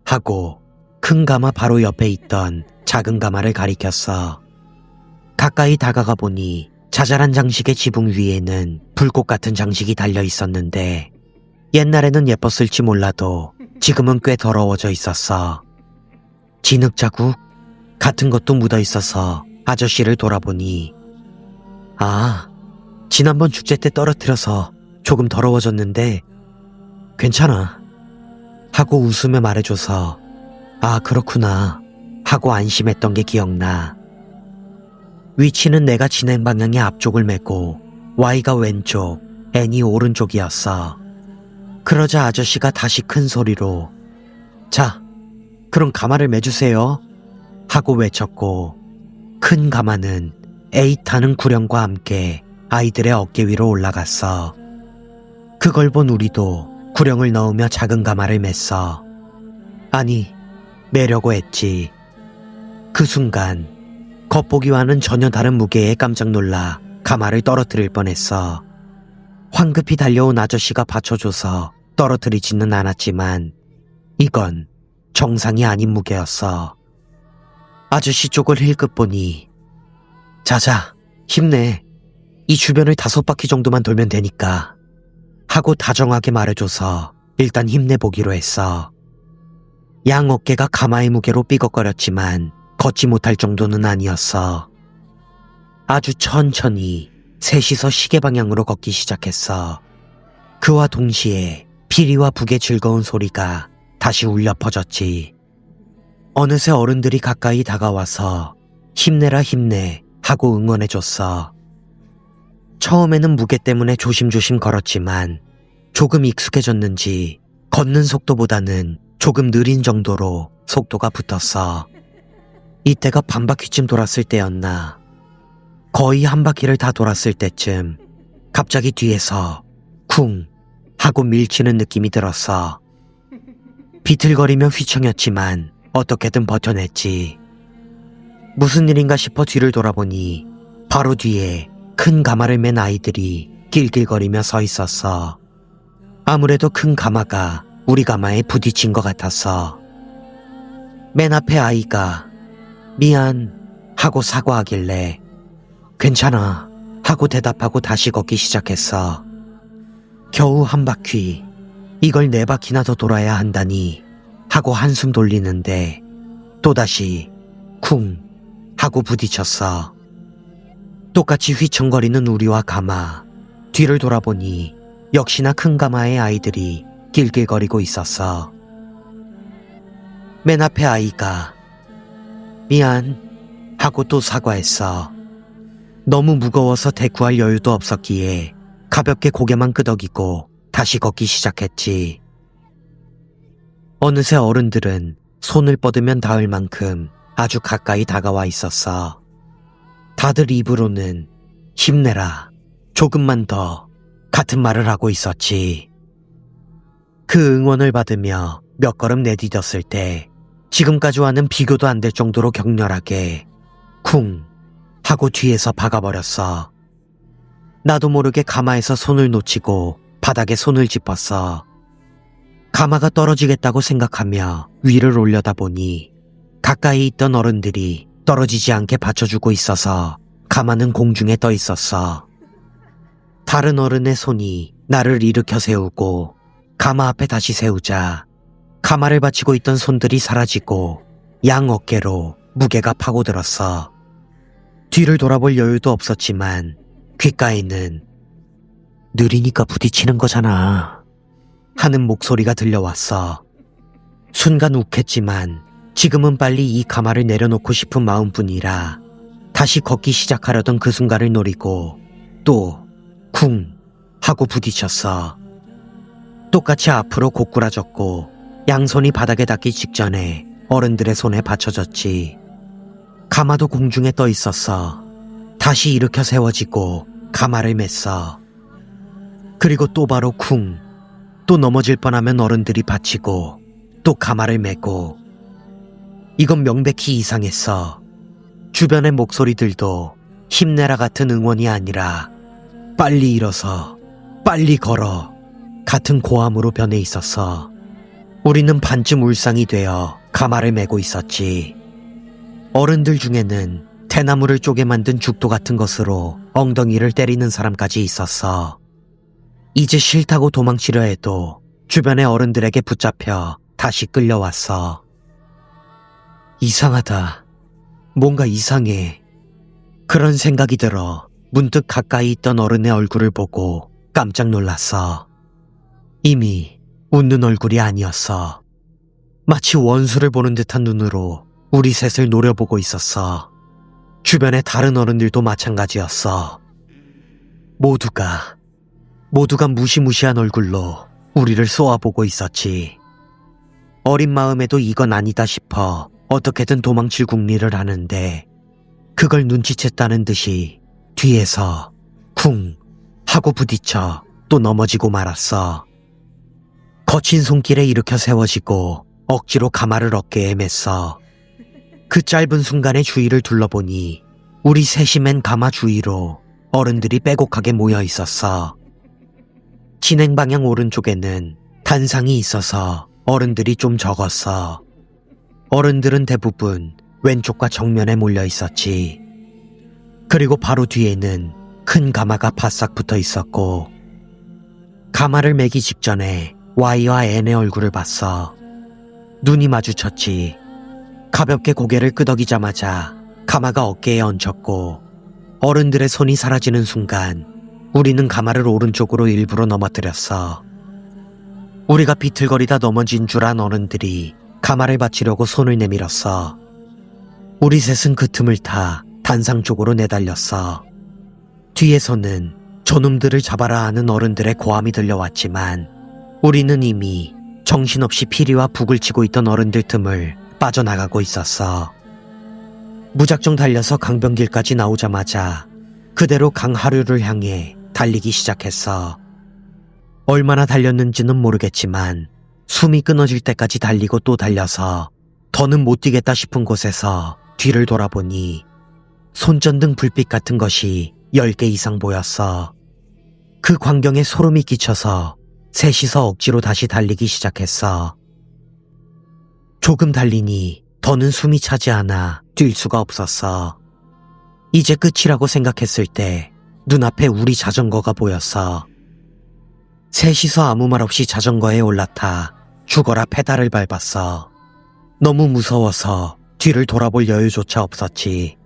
하고 큰 가마 바로 옆에 있던 작은 가마를 가리켰어. 가까이 다가가 보니 자잘한 장식의 지붕 위에는 불꽃 같은 장식이 달려 있었는데 옛날에는 예뻤을지 몰라도 지금은 꽤 더러워져 있었어. 진흙 자국 같은 것도 묻어 있어서 아저씨를 돌아보니 아, 지난번 축제 때 떨어뜨려서 조금 더러워졌는데 괜찮아 하고 웃으며 말해줘서 아, 그렇구나 하고 안심했던 게 기억나. 위치는 내가 진행 방향의 앞쪽을 메고 Y가 왼쪽, N이 오른쪽이었어. 그러자 아저씨가 다시 큰 소리로 자, 그럼 가마를 매주세요 하고 외쳤고 큰 가마는 에잇하는 구령과 함께 아이들의 어깨 위로 올라갔어. 그걸 본 우리도 구령을 넣으며 작은 가마를 맸어. 아니, 매려고 했지. 그 순간 겉보기와는 전혀 다른 무게에 깜짝 놀라 가마를 떨어뜨릴 뻔했어. 황급히 달려온 아저씨가 받쳐줘서 떨어뜨리지는 않았지만 이건 정상이 아닌 무게였어. 아저씨 쪽을 힐끗 보니 자자, 힘내. 이 주변을 5바퀴 정도만 돌면 되니까 하고 다정하게 말해줘서 일단 힘내보기로 했어. 양 어깨가 가마의 무게로 삐걱거렸지만 걷지 못할 정도는 아니었어. 아주 천천히 셋이서 시계 방향으로 걷기 시작했어. 그와 동시에 피리와 북의 즐거운 소리가 다시 울려 퍼졌지. 어느새 어른들이 가까이 다가와서 힘내라 힘내 하고 응원해줬어. 처음에는 무게 때문에 조심조심 걸었지만 조금 익숙해졌는지 걷는 속도보다는 조금 느린 정도로 속도가 붙었어. 이때가 반바퀴쯤 돌았을 때였나. 거의 한 바퀴를 다 돌았을 때쯤 갑자기 뒤에서 쿵 하고 밀치는 느낌이 들었어. 비틀거리며 휘청였지만 어떻게든 버텨냈지. 무슨 일인가 싶어 뒤를 돌아보니 바로 뒤에 큰 가마를 맨 아이들이 길길거리며 서 있었어. 아무래도 큰 가마가 우리 가마에 부딪힌 것 같았어. 맨 앞에 아이가 미안 하고 사과하길래 괜찮아 하고 대답하고 다시 걷기 시작했어. 겨우 한 바퀴, 이걸 4바퀴나 더 돌아야 한다니 하고 한숨 돌리는데 또다시 쿵 하고 부딪혔어. 똑같이 휘청거리는 우리와 가마. 뒤를 돌아보니 역시나 큰 가마의 아이들이 길길거리고 있었어. 맨 앞에 아이가 미안 하고 또 사과했어. 너무 무거워서 대꾸할 여유도 없었기에 가볍게 고개만 끄덕이고 다시 걷기 시작했지. 어느새 어른들은 손을 뻗으면 닿을 만큼 아주 가까이 다가와 있었어. 다들 입으로는 힘내라, 조금만 더 같은 말을 하고 있었지. 그 응원을 받으며 몇 걸음 내디뎠을 때 지금까지와는 비교도 안 될 정도로 격렬하게 쿵 하고 뒤에서 박아버렸어. 나도 모르게 가마에서 손을 놓치고 바닥에 손을 짚었어. 가마가 떨어지겠다고 생각하며 위를 올려다보니 가까이 있던 어른들이 떨어지지 않게 받쳐주고 있어서 가마는 공중에 떠 있었어. 다른 어른의 손이 나를 일으켜 세우고 가마 앞에 다시 세우자 가마를 받치고 있던 손들이 사라지고 양 어깨로 무게가 파고들었어. 뒤를 돌아볼 여유도 없었지만 귓가에는 느리니까 부딪히는 거잖아 하는 목소리가 들려왔어. 순간 욱했지만 지금은 빨리 이 가마를 내려놓고 싶은 마음뿐이라 다시 걷기 시작하려던 그 순간을 노리고 또 쿵 하고 부딪혔어. 똑같이 앞으로 고꾸라졌고 양손이 바닥에 닿기 직전에 어른들의 손에 받쳐졌지. 가마도 공중에 떠 있었어. 다시 일으켜 세워지고 가마를 맸어. 그리고 또 바로 쿵, 또 넘어질 뻔하면 어른들이 받치고 또 가마를 메고. 이건 명백히 이상했어. 주변의 목소리들도 힘내라 같은 응원이 아니라 빨리 일어서, 빨리 걸어 같은 고함으로 변해 있었어. 우리는 반쯤 울상이 되어 가마를 메고 있었지. 어른들 중에는 대나무를 쪼개 만든 죽도 같은 것으로 엉덩이를 때리는 사람까지 있었어. 이제 싫다고 도망치려 해도 주변의 어른들에게 붙잡혀 다시 끌려왔어. 이상하다. 뭔가 이상해. 그런 생각이 들어 문득 가까이 있던 어른의 얼굴을 보고 깜짝 놀랐어. 이미 웃는 얼굴이 아니었어. 마치 원수를 보는 듯한 눈으로 우리 셋을 노려보고 있었어. 주변의 다른 어른들도 마찬가지였어. 모두가 무시무시한 얼굴로 우리를 쏘아보고 있었지. 어린 마음에도 이건 아니다 싶어 어떻게든 도망칠 궁리를 하는데 그걸 눈치챘다는 듯이 뒤에서 쿵 하고 부딪혀 또 넘어지고 말았어. 거친 손길에 일으켜 세워지고 억지로 가마를 어깨에 맸어. 그 짧은 순간의 주위를 둘러보니 우리 셋이 맨 가마 주위로 어른들이 빼곡하게 모여 있었어. 진행 방향 오른쪽에는 단상이 있어서 어른들이 좀 적었어. 어른들은 대부분 왼쪽과 정면에 몰려 있었지. 그리고 바로 뒤에는 큰 가마가 바싹 붙어 있었고, 가마를 매기 직전에 Y와 N의 얼굴을 봤어. 눈이 마주쳤지. 가볍게 고개를 끄덕이자마자 가마가 어깨에 얹혔고, 어른들의 손이 사라지는 순간 우리는 가마를 오른쪽으로 일부러 넘어뜨렸어. 우리가 비틀거리다 넘어진 줄 안 어른들이 가마를 받치려고 손을 내밀었어. 우리 셋은 그 틈을 타 단상 쪽으로 내달렸어. 뒤에서는 저놈들을 잡아라 하는 어른들의 고함이 들려왔지만 우리는 이미 정신없이 피리와 북을 치고 있던 어른들 틈을 빠져나가고 있었어. 무작정 달려서 강변길까지 나오자마자 그대로 강하류를 향해 달리기 시작했어. 얼마나 달렸는지는 모르겠지만 숨이 끊어질 때까지 달리고 또 달려서 더는 못 뛰겠다 싶은 곳에서 뒤를 돌아보니 손전등 불빛 같은 것이 10개 이상 보였어. 그 광경에 소름이 끼쳐서 셋이서 억지로 다시 달리기 시작했어. 조금 달리니 더는 숨이 차지 않아 뛸 수가 없었어. 이제 끝이라고 생각했을 때 눈앞에 우리 자전거가 보였어. 셋이서 아무 말 없이 자전거에 올라타 죽어라 페달을 밟았어. 너무 무서워서 뒤를 돌아볼 여유조차 없었지.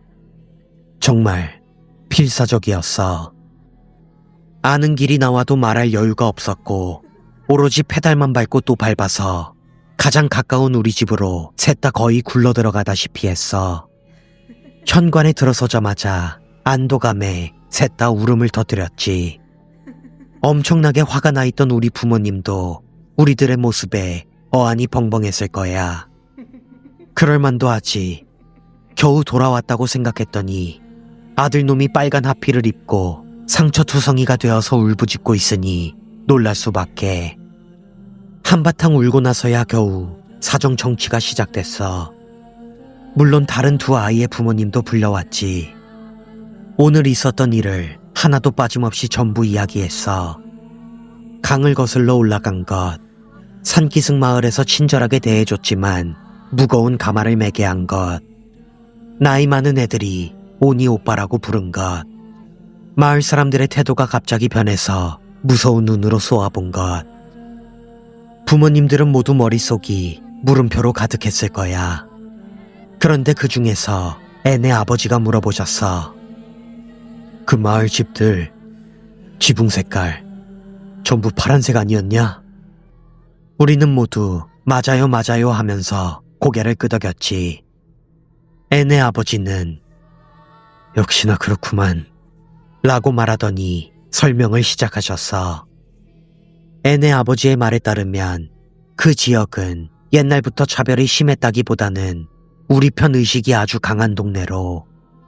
정말 필사적이었어. 아는 길이 나와도 말할 여유가 없었고 오로지 페달만 밟고 또 밟아서 가장 가까운 우리 집으로 셋 다 거의 굴러 들어가다시피 했어. 현관에 들어서자마자 안도감에 셋 다 울음을 터뜨렸지. 엄청나게 화가 나 있던 우리 부모님도 우리들의 모습에 어안이 벙벙했을 거야. 그럴만도 하지. 겨우 돌아왔다고 생각했더니 아들놈이 빨간 하피를 입고 상처투성이가 되어서 울부짖고 있으니 놀랄 수밖에. 한바탕 울고 나서야 겨우 사정 정치가 시작됐어. 물론 다른 두 아이의 부모님도 불려왔지. 오늘 있었던 일을 하나도 빠짐없이 전부 이야기했어. 강을 거슬러 올라간 것, 산기슭 마을에서 친절하게 대해줬지만 무거운 가마를 매게 한 것, 나이 많은 애들이 오니 오빠라고 부른 것, 마을 사람들의 태도가 갑자기 변해서 무서운 눈으로 쏘아본 것. 부모님들은 모두 머릿속이 물음표로 가득했을 거야. 그런데 그 중에서 애네 아버지가 물어보셨어. 그 마을 집들 지붕 색깔 전부 파란색 아니었냐? 우리는 모두 맞아요 맞아요 하면서 고개를 끄덕였지. 애네 아버지는 역시나 그렇구만 라고 말하더니 설명을 시작하셨어. 애네 아버지의 말에 따르면 그 지역은 옛날부터 차별이 심했다기보다는 우리 편 의식이 아주 강한 동네로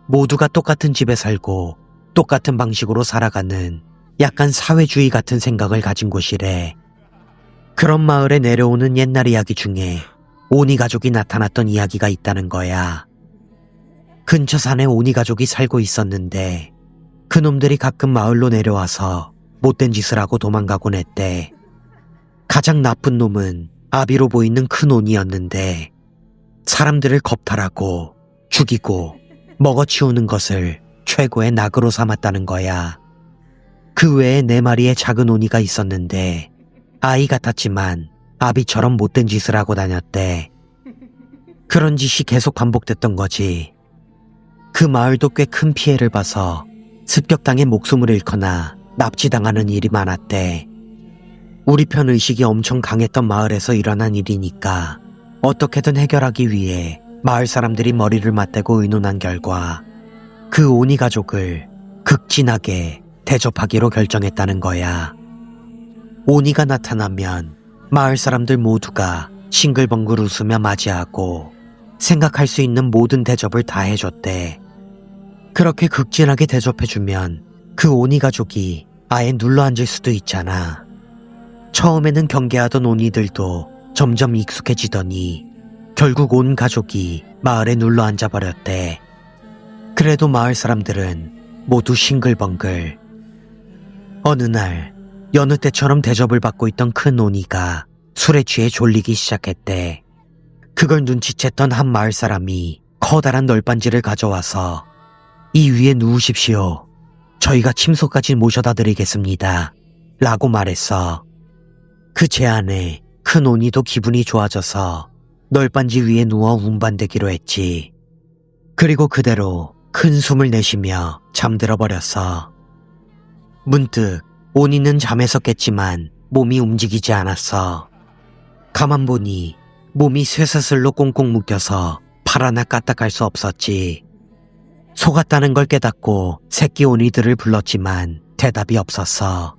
모두가 똑같은 집에 살고 똑같은 방식으로 살아가는 약간 사회주의 같은 생각을 가진 곳이래. 그런 마을에 내려오는 옛날 이야기 중에 오니 가족이 나타났던 이야기가 있다는 거야. 근처 산에 오니 가족이 살고 있었는데 그놈들이 가끔 마을로 내려와서 못된 짓을 하고 도망가곤 했대. 가장 나쁜 놈은 아비로 보이는 큰 오니였는데 사람들을 겁탈하고 죽이고 먹어치우는 것을 최고의 낙으로 삼았다는 거야. 그 외에 4마리의 작은 오니가 있었는데 아이 같았지만 아비처럼 못된 짓을 하고 다녔대. 그런 짓이 계속 반복됐던 거지. 그 마을도 꽤 큰 피해를 봐서 습격당해 목숨을 잃거나 납치당하는 일이 많았대. 우리 편 의식이 엄청 강했던 마을에서 일어난 일이니까 어떻게든 해결하기 위해 마을 사람들이 머리를 맞대고 의논한 결과 그 오니 가족을 극진하게 대접하기로 결정했다는 거야. 오니가 나타나면 마을 사람들 모두가 싱글벙글 웃으며 맞이하고 생각할 수 있는 모든 대접을 다 해줬대. 그렇게 극진하게 대접해주면 그 오니 가족이 아예 눌러앉을 수도 있잖아. 처음에는 경계하던 오니들도 점점 익숙해지더니 결국 온 가족이 마을에 눌러앉아 버렸대. 그래도 마을 사람들은 모두 싱글벙글. 어느 날 여느 때처럼 대접을 받고 있던 큰 오니가 술에 취해 졸리기 시작했대. 그걸 눈치챘던 한 마을 사람이 커다란 널빤지를 가져와서 이 위에 누우십시오. 저희가 침소까지 모셔다 드리겠습니다. 라고 말했어. 그 제안에 큰 오니도 기분이 좋아져서 널빤지 위에 누워 운반되기로 했지. 그리고 그대로 큰 숨을 내쉬며 잠들어 버렸어. 문득 오니는 잠에서 깼지만 몸이 움직이지 않았어. 가만 보니 몸이 쇠사슬로 꽁꽁 묶여서 팔 하나 까딱할 수 없었지. 속았다는 걸 깨닫고 새끼 오니들을 불렀지만 대답이 없었어.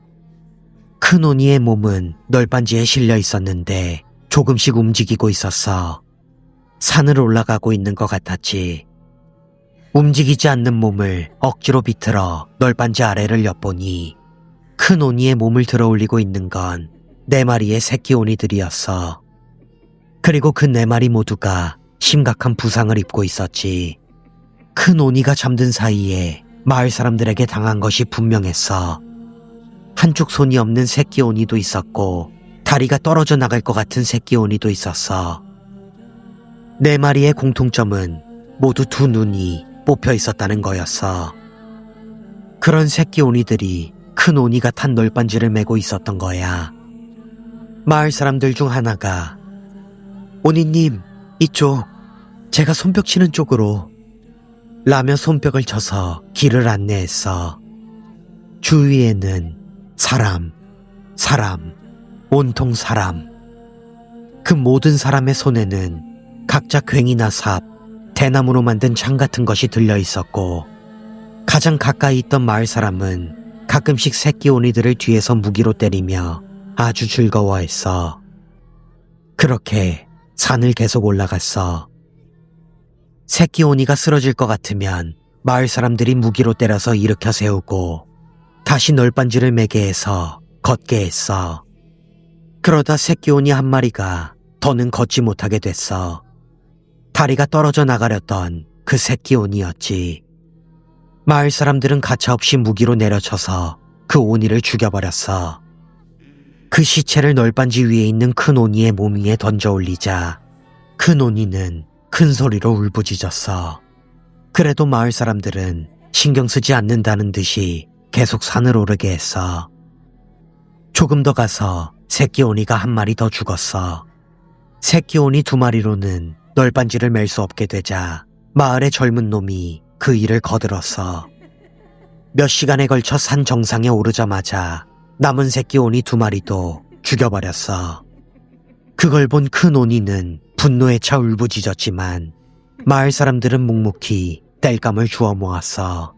큰 오니의 몸은 널빤지에 실려 있었는데 조금씩 움직이고 있었어. 산을 올라가고 있는 것 같았지. 움직이지 않는 몸을 억지로 비틀어 널빤지 아래를 엿보니 큰 오니의 몸을 들어 올리고 있는 건 4마리의 새끼 오니들이었어. 그리고 그 4마리 모두가 심각한 부상을 입고 있었지. 큰 오니가 잠든 사이에 마을 사람들에게 당한 것이 분명했어. 한쪽 손이 없는 새끼 오니도 있었고 다리가 떨어져 나갈 것 같은 새끼 오니도 있었어. 4마리의 공통점은 모두 2눈이 뽑혀 있었다는 거였어. 그런 새끼 오니들이 큰 오니가 탄 널빤지를 메고 있었던 거야. 마을 사람들 중 하나가 오니님, 이쪽, 제가 손뼉 치는 쪽으로 라며 손뼉을 쳐서 길을 안내했어. 주위에는 사람, 온통 사람. 그 모든 사람의 손에는 각자 괭이나 삽, 대나무로 만든 창 같은 것이 들려 있었고 가장 가까이 있던 마을 사람은 가끔씩 새끼 오니들을 뒤에서 무기로 때리며 아주 즐거워했어. 그렇게 산을 계속 올라갔어. 새끼 오니가 쓰러질 것 같으면 마을 사람들이 무기로 때려서 일으켜 세우고 다시 널빤지를 매게 해서 걷게 했어. 그러다 새끼 오니 한 마리가 더는 걷지 못하게 됐어. 다리가 떨어져 나가렸던 그 새끼 오니였지. 마을 사람들은 가차없이 무기로 내려쳐서 그 오니를 죽여버렸어. 그 시체를 널빤지 위에 있는 큰 오니의 몸 위에 던져 올리자 큰 오니는 큰 소리로 울부짖었어. 그래도 마을 사람들은 신경 쓰지 않는다는 듯이 계속 산을 오르게 했어. 조금 더 가서 새끼 오니가 한 마리 더 죽었어. 새끼 오니 2마리로는 널빤지를 맬 수 없게 되자 마을의 젊은 놈이 그 일을 거들었어. 몇 시간에 걸쳐 산 정상에 오르자마자 남은 새끼 오니 2마리도 죽여버렸어. 그걸 본 큰 오니는 분노에 차 울부짖었지만 마을 사람들은 묵묵히 땔감을 주워 모았어.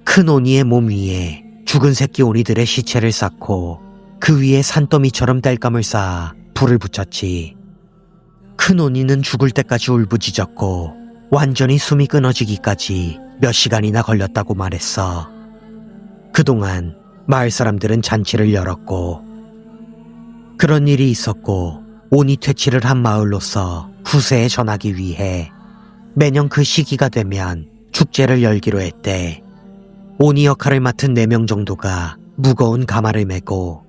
큰 오니의 몸 위에 죽은 새끼 오니들의 시체를 쌓고 그 위에 산더미처럼 땔감을 쌓아 불을 붙였지. 큰 오니는 죽을 때까지 울부짖었고 완전히 숨이 끊어지기까지 몇 시간이나 걸렸다고 말했어. 그동안 마을 사람들은 잔치를 열었고 그런 일이 있었고 오니 퇴치를 한 마을로서 후세에 전하기 위해 매년 그 시기가 되면 축제를 열기로 했대. 오니 역할을 맡은 4명 정도가 무거운 가마를 메고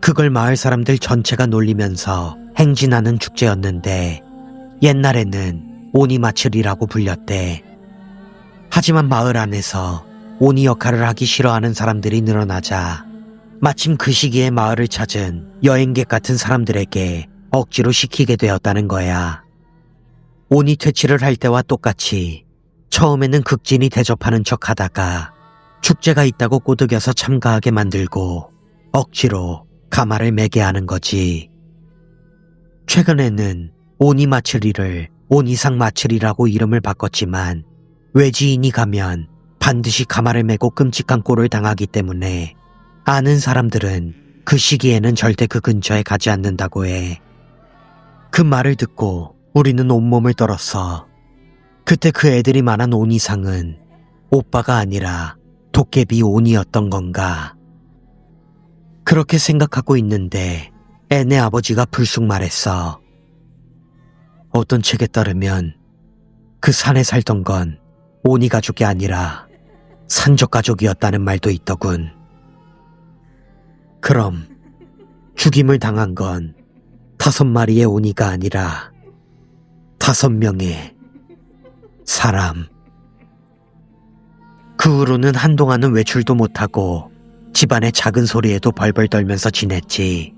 그걸 마을 사람들 전체가 놀리면서 행진하는 축제였는데 옛날에는 오니 마칠이라고 불렸대. 하지만 마을 안에서 오니 역할을 하기 싫어하는 사람들이 늘어나자 마침 그 시기에 마을을 찾은 여행객 같은 사람들에게 억지로 시키게 되었다는 거야. 오니 퇴치를 할 때와 똑같이 처음에는 극진히 대접하는 척 하다가 축제가 있다고 꼬드겨서 참가하게 만들고 억지로 가마를 매게 하는 거지. 최근에는 오니 마츠리를 오니상 마츠리라고 이름을 바꿨지만 외지인이 가면 반드시 가마를 메고 끔찍한 꼴을 당하기 때문에 아는 사람들은 그 시기에는 절대 그 근처에 가지 않는다고 해. 그 말을 듣고 우리는 온몸을 떨었어. 그때 그 애들이 말한 오니상은 오빠가 아니라 도깨비 오니였던 건가. 그렇게 생각하고 있는데 앤의 아버지가 불쑥 말했어. 어떤 책에 따르면 그 산에 살던 건 오니 가족이 아니라 산적 가족이었다는 말도 있더군. 그럼 죽임을 당한 건 5마리의 오니가 아니라 5명의 사람. 그 후로는 한동안은 외출도 못하고 집안의 작은 소리에도 벌벌 떨면서 지냈지.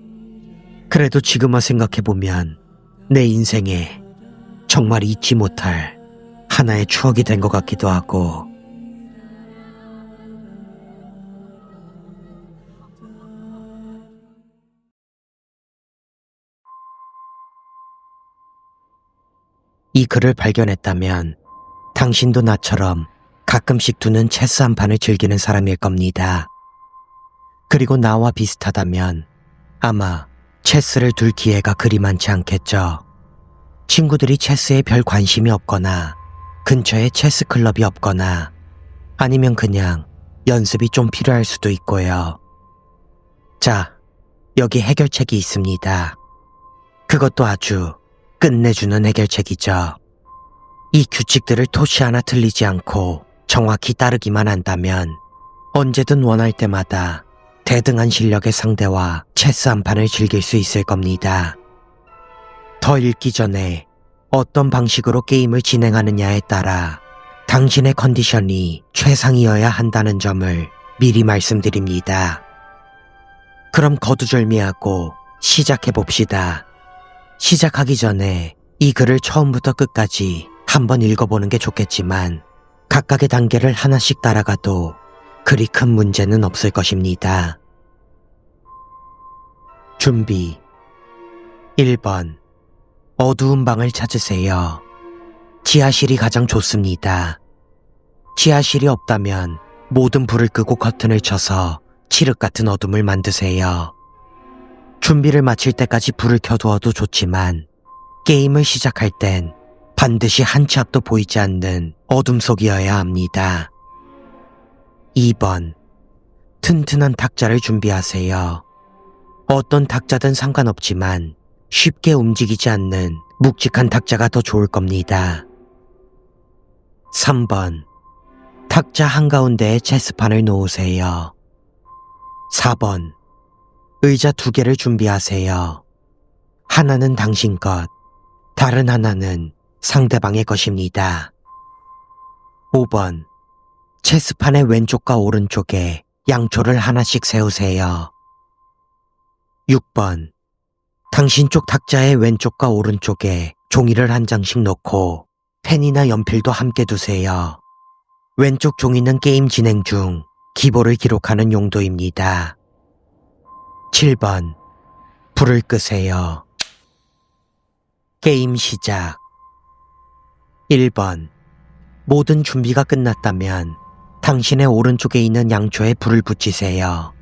그래도 지금 와 생각해보면 내 인생에 정말 잊지 못할 하나의 추억이 된 것 같기도 하고. 이 글을 발견했다면 당신도 나처럼 가끔씩 두는 체스 한 판을 즐기는 사람일 겁니다. 그리고 나와 비슷하다면 아마 체스를 둘 기회가 그리 많지 않겠죠. 친구들이 체스에 별 관심이 없거나 근처에 체스 클럽이 없거나 아니면 그냥 연습이 좀 필요할 수도 있고요. 자, 여기 해결책이 있습니다. 그것도 아주 끝내주는 해결책이죠. 이 규칙들을 토시 하나 틀리지 않고 정확히 따르기만 한다면 언제든 원할 때마다 대등한 실력의 상대와 체스 한 판을 즐길 수 있을 겁니다. 더 읽기 전에 어떤 방식으로 게임을 진행하느냐에 따라 당신의 컨디션이 최상이어야 한다는 점을 미리 말씀드립니다. 그럼 거두절미하고 시작해봅시다. 시작하기 전에 이 글을 처음부터 끝까지 한번 읽어보는 게 좋겠지만 각각의 단계를 하나씩 따라가도 그리 큰 문제는 없을 것입니다. 준비. 1번. 어두운 방을 찾으세요. 지하실이 가장 좋습니다. 지하실이 없다면 모든 불을 끄고 커튼을 쳐서 칠흑 같은 어둠을 만드세요. 준비를 마칠 때까지 불을 켜두어도 좋지만 게임을 시작할 땐 반드시 한 치 앞도 보이지 않는 어둠 속이어야 합니다. 2번. 튼튼한 탁자를 준비하세요. 어떤 탁자든 상관없지만 쉽게 움직이지 않는 묵직한 탁자가 더 좋을 겁니다. 3번. 탁자 한가운데에 체스판을 놓으세요. 4번. 의자 2개를 준비하세요. 하나는 당신 것, 다른 하나는 상대방의 것입니다. 5번. 체스판의 왼쪽과 오른쪽에 양초를 하나씩 세우세요. 6번. 당신 쪽 탁자의 왼쪽과 오른쪽에 종이를 한 장씩 놓고 펜이나 연필도 함께 두세요. 왼쪽 종이는 게임 진행 중 기보를 기록하는 용도입니다. 7번. 불을 끄세요. 게임 시작. 1번. 모든 준비가 끝났다면 당신의 오른쪽에 있는 양초에 불을 붙이세요.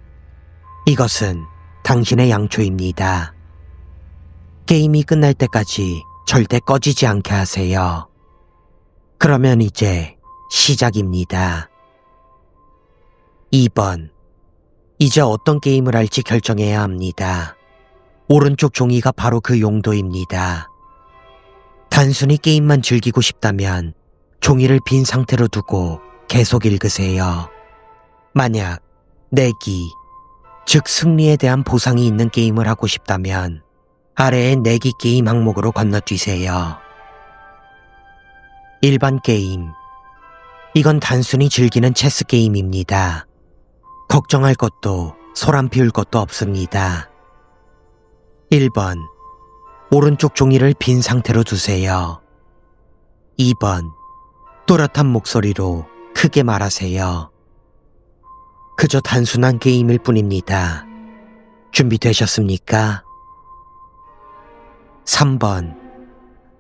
이것은 당신의 양초입니다. 게임이 끝날 때까지 절대 꺼지지 않게 하세요. 그러면 이제 시작입니다. 2번. 이제 어떤 게임을 할지 결정해야 합니다. 오른쪽 종이가 바로 그 용도입니다. 단순히 게임만 즐기고 싶다면 종이를 빈 상태로 두고 계속 읽으세요. 만약 내기, 즉 승리에 대한 보상이 있는 게임을 하고 싶다면 아래의 내기 게임 항목으로 건너뛰세요. 일반 게임. 이건 단순히 즐기는 체스 게임입니다. 걱정할 것도 소란 피울 것도 없습니다. 1번. 오른쪽 종이를 빈 상태로 두세요. 2번. 또렷한 목소리로 크게 말하세요. 그저 단순한 게임일 뿐입니다. 준비되셨습니까? 3번.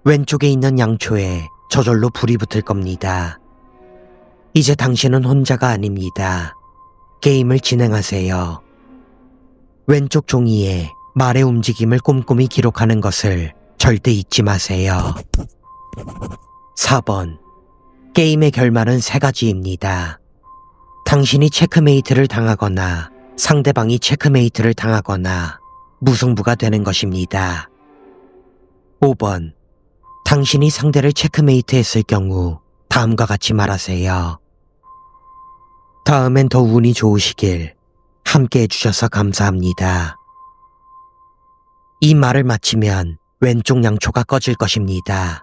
왼쪽에 있는 양초에 저절로 불이 붙을 겁니다. 이제 당신은 혼자가 아닙니다. 게임을 진행하세요. 왼쪽 종이에 말의 움직임을 꼼꼼히 기록하는 것을 절대 잊지 마세요. 4번. 게임의 결말은 3가지입니다. 당신이 체크메이트를 당하거나 상대방이 체크메이트를 당하거나 무승부가 되는 것입니다. 5번. 당신이 상대를 체크메이트 했을 경우 다음과 같이 말하세요. 다음엔 더 운이 좋으시길. 함께 해주셔서 감사합니다. 이 말을 마치면 왼쪽 양초가 꺼질 것입니다.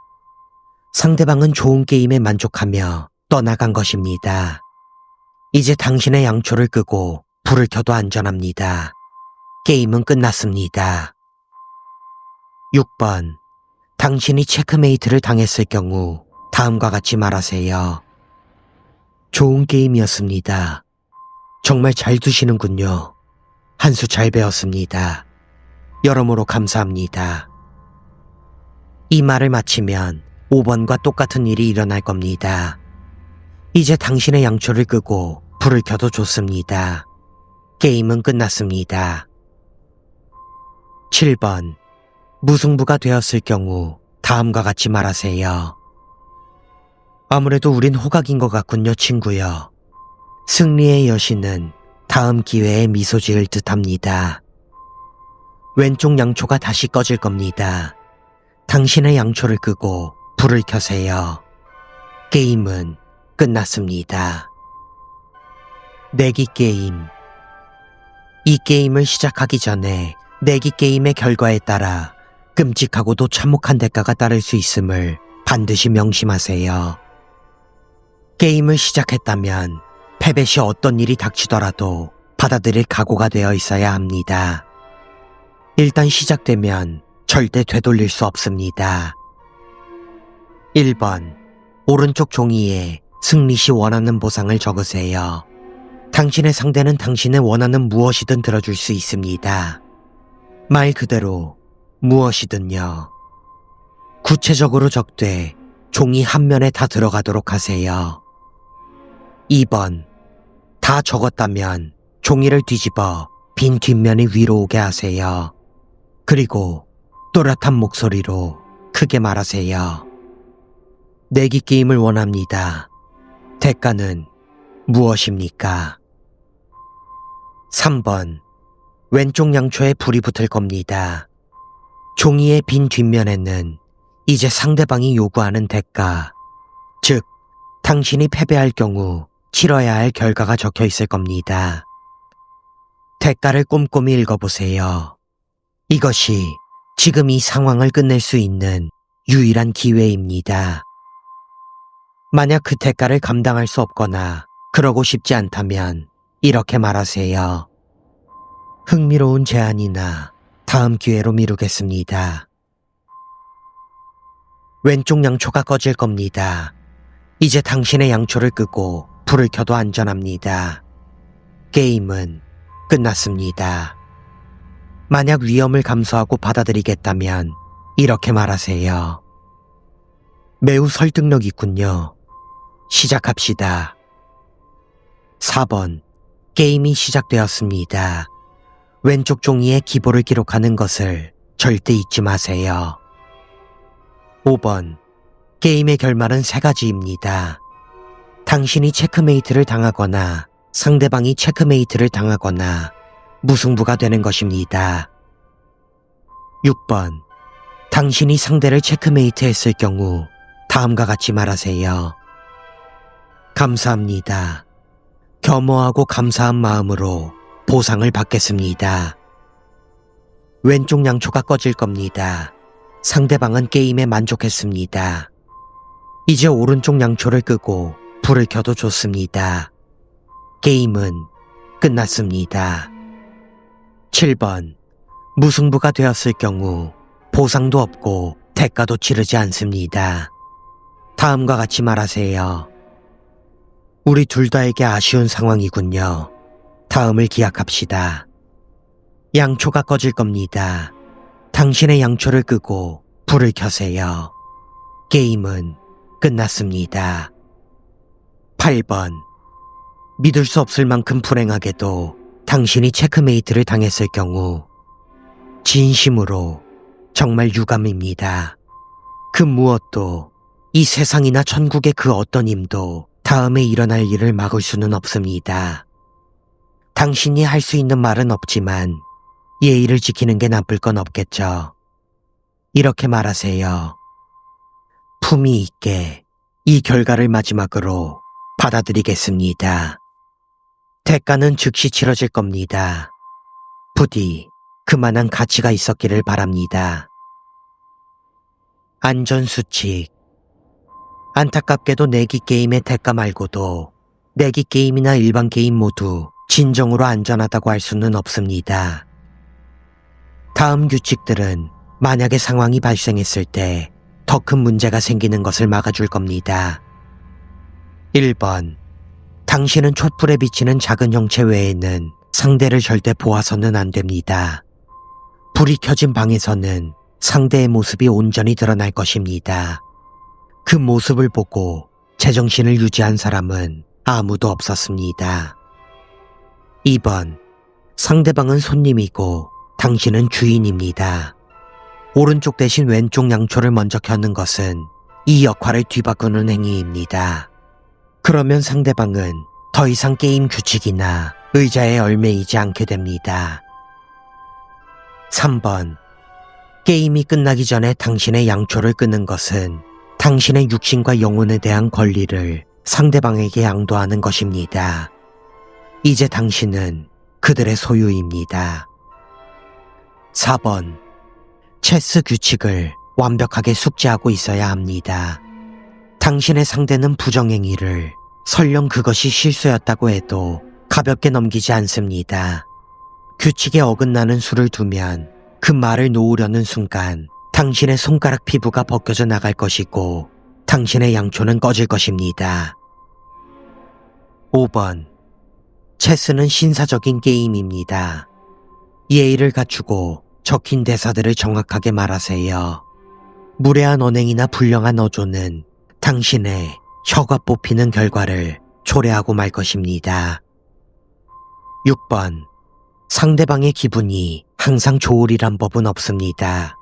상대방은 좋은 게임에 만족하며 떠나간 것입니다. 이제 당신의 양초를 끄고 불을 켜도 안전합니다. 게임은 끝났습니다. 6번. 당신이 체크메이트를 당했을 경우 다음과 같이 말하세요. 좋은 게임이었습니다. 정말 잘 두시는군요. 한 수 잘 배웠습니다. 여러모로 감사합니다. 이 말을 마치면 5번과 똑같은 일이 일어날 겁니다. 이제 당신의 양초를 끄고 불을 켜도 좋습니다. 게임은 끝났습니다. 7번. 무승부가 되었을 경우 다음과 같이 말하세요. 아무래도 우린 호각인 것 같군요, 친구요. 승리의 여신은 다음 기회에 미소 지을 듯합니다. 왼쪽 양초가 다시 꺼질 겁니다. 당신의 양초를 끄고 불을 켜세요. 게임은 끝났습니다. 내기 게임. 이 게임을 시작하기 전에 내기 게임의 결과에 따라 끔찍하고도 참혹한 대가가 따를 수 있음을 반드시 명심하세요. 게임을 시작했다면 패배 시 어떤 일이 닥치더라도 받아들일 각오가 되어 있어야 합니다. 일단 시작되면 절대 되돌릴 수 없습니다. 1번. 오른쪽 종이에 승리 시 원하는 보상을 적으세요. 당신의 상대는 당신의 원하는 무엇이든 들어줄 수 있습니다. 말 그대로 무엇이든요. 구체적으로 적되 종이 한 면에 다 들어가도록 하세요. 2번. 다 적었다면 종이를 뒤집어 빈 뒷면이 위로 오게 하세요. 그리고 또렷한 목소리로 크게 말하세요. 내기 게임을 원합니다. 대가는 무엇입니까? 3번. 왼쪽 양초에 불이 붙을 겁니다. 종이의 빈 뒷면에는 이제 상대방이 요구하는 대가, 즉 당신이 패배할 경우 치러야 할 결과가 적혀 있을 겁니다. 대가를 꼼꼼히 읽어보세요. 이것이 지금 이 상황을 끝낼 수 있는 유일한 기회입니다. 만약 그 대가를 감당할 수 없거나 그러고 싶지 않다면 이렇게 말하세요. 흥미로운 제안이나 다음 기회로 미루겠습니다. 왼쪽 양초가 꺼질 겁니다. 이제 당신의 양초를 끄고 불을 켜도 안전합니다. 게임은 끝났습니다. 만약 위험을 감수하고 받아들이겠다면 이렇게 말하세요. 매우 설득력 있군요. 시작합시다. 4번. 게임이 시작되었습니다. 왼쪽 종이에 기보를 기록하는 것을 절대 잊지 마세요. 5번. 게임의 결말은 3가지입니다. 당신이 체크메이트를 당하거나 상대방이 체크메이트를 당하거나 무승부가 되는 것입니다. 6번. 당신이 상대를 체크메이트 했을 경우 다음과 같이 말하세요. 감사합니다. 겸허하고 감사한 마음으로 보상을 받겠습니다. 왼쪽 양초가 꺼질 겁니다. 상대방은 게임에 만족했습니다. 이제 오른쪽 양초를 끄고 불을 켜도 좋습니다. 게임은 끝났습니다. 7번. 무승부가 되었을 경우 보상도 없고 대가도 치르지 않습니다. 다음과 같이 말하세요. 우리 둘 다에게 아쉬운 상황이군요. 다음을 기약합시다. 양초가 꺼질 겁니다. 당신의 양초를 끄고 불을 켜세요. 게임은 끝났습니다. 8번. 믿을 수 없을 만큼 불행하게도 당신이 체크메이트를 당했을 경우 진심으로 정말 유감입니다. 그 무엇도 이 세상이나 천국의 그 어떤 힘도 다음에 일어날 일을 막을 수는 없습니다. 당신이 할 수 있는 말은 없지만 예의를 지키는 게 나쁠 건 없겠죠. 이렇게 말하세요. 품위 있게 이 결과를 마지막으로 받아들이겠습니다. 대가는 즉시 치러질 겁니다. 부디 그만한 가치가 있었기를 바랍니다. 안전수칙. 안타깝게도 내기 게임의 대가 말고도 내기 게임이나 일반 게임 모두 진정으로 안전하다고 할 수는 없습니다. 다음 규칙들은 만약에 상황이 발생했을 때 더 큰 문제가 생기는 것을 막아줄 겁니다. 1번. 당신은 촛불에 비치는 작은 형체 외에는 상대를 절대 보아서는 안 됩니다. 불이 켜진 방에서는 상대의 모습이 온전히 드러날 것입니다. 그 모습을 보고 제정신을 유지한 사람은 아무도 없었습니다. 2번. 상대방은 손님이고 당신은 주인입니다. 오른쪽 대신 왼쪽 양초를 먼저 켜는 것은 이 역할을 뒤바꾸는 행위입니다. 그러면 상대방은 더 이상 게임 규칙이나 의자에 얽매이지 않게 됩니다. 3번. 게임이 끝나기 전에 당신의 양초를 끄는 것은 당신의 육신과 영혼에 대한 권리를 상대방에게 양도하는 것입니다. 이제 당신은 그들의 소유입니다. 4번. 체스 규칙을 완벽하게 숙지하고 있어야 합니다. 당신의 상대는 부정행위를 설령 그것이 실수였다고 해도 가볍게 넘기지 않습니다. 규칙에 어긋나는 수를 두면 그 말을 놓으려는 순간 당신의 손가락 피부가 벗겨져 나갈 것이고 당신의 양초는 꺼질 것입니다. 5번. 체스는 신사적인 게임입니다. 예의를 갖추고 적힌 대사들을 정확하게 말하세요. 무례한 언행이나 불량한 어조는 당신의 혀가 뽑히는 결과를 초래하고 말 것입니다. 6번. 상대방의 기분이 항상 좋으리란 법은 없습니다.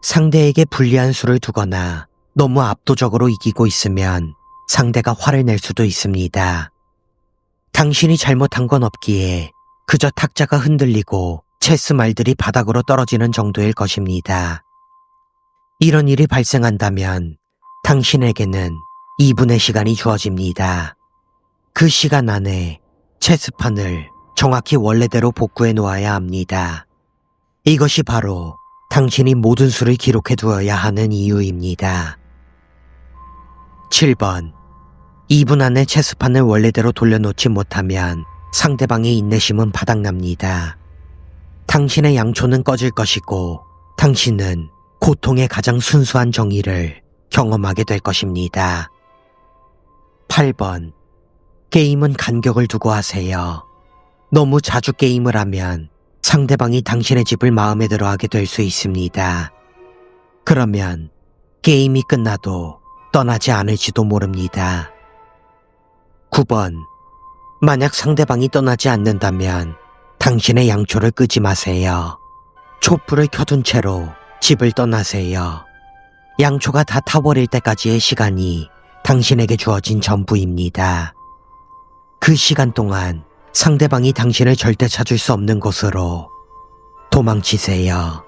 상대에게 불리한 수를 두거나 너무 압도적으로 이기고 있으면 상대가 화를 낼 수도 있습니다. 당신이 잘못한 건 없기에 그저 탁자가 흔들리고 체스 말들이 바닥으로 떨어지는 정도일 것입니다. 이런 일이 발생한다면 당신에게는 2분의 시간이 주어집니다. 그 시간 안에 체스판을 정확히 원래대로 복구해 놓아야 합니다. 이것이 바로 당신이 모든 수를 기록해 두어야 하는 이유입니다. 7번. 2분 안에 체스판을 원래대로 돌려놓지 못하면 상대방의 인내심은 바닥납니다. 당신의 양초는 꺼질 것이고 당신은 고통의 가장 순수한 정의를 경험하게 될 것입니다. 8번. 게임은 간격을 두고 하세요. 너무 자주 게임을 하면 상대방이 당신의 집을 마음에 들어 하게 될 수 있습니다. 그러면 게임이 끝나도 떠나지 않을지도 모릅니다. 9번. 만약 상대방이 떠나지 않는다면 당신의 양초를 끄지 마세요. 촛불을 켜둔 채로 집을 떠나세요. 양초가 다 타버릴 때까지의 시간이 당신에게 주어진 전부입니다. 그 시간 동안 상대방이 당신을 절대 찾을 수 없는 곳으로 도망치세요.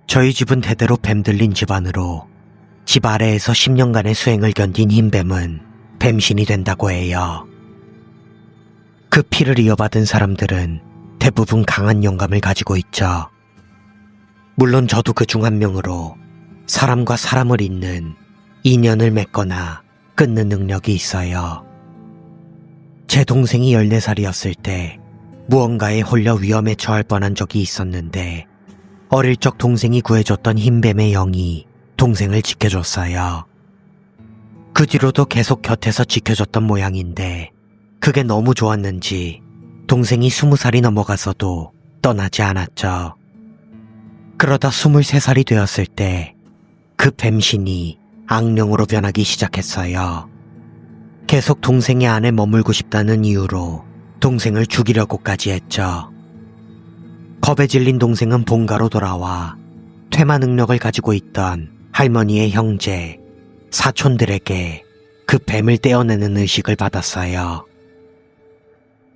저희 집은 대대로 뱀 들린 집안으로 집 아래에서 10년간의 수행을 견딘 흰뱀은 뱀신이 된다고 해요. 그 피를 이어받은 사람들은 대부분 강한 영감을 가지고 있죠. 물론 저도 그 중 한 명으로 사람과 사람을 잇는 인연을 맺거나 끊는 능력이 있어요. 제 동생이 14살이었을 때 무언가에 홀려 위험에 처할 뻔한 적이 있었는데 어릴 적 동생이 구해줬던 흰뱀의 영이 동생을 지켜줬어요. 그 뒤로도 계속 곁에서 지켜줬던 모양인데 그게 너무 좋았는지 동생이 20살이 넘어가서도 떠나지 않았죠. 그러다 23살이 되었을 때 그 뱀신이 악령으로 변하기 시작했어요. 계속 동생의 안에 머물고 싶다는 이유로 동생을 죽이려고까지 했죠. 겁에 질린 동생은 본가로 돌아와 퇴마 능력을 가지고 있던 할머니의 형제, 사촌들에게 그 뱀을 떼어내는 의식을 받았어요.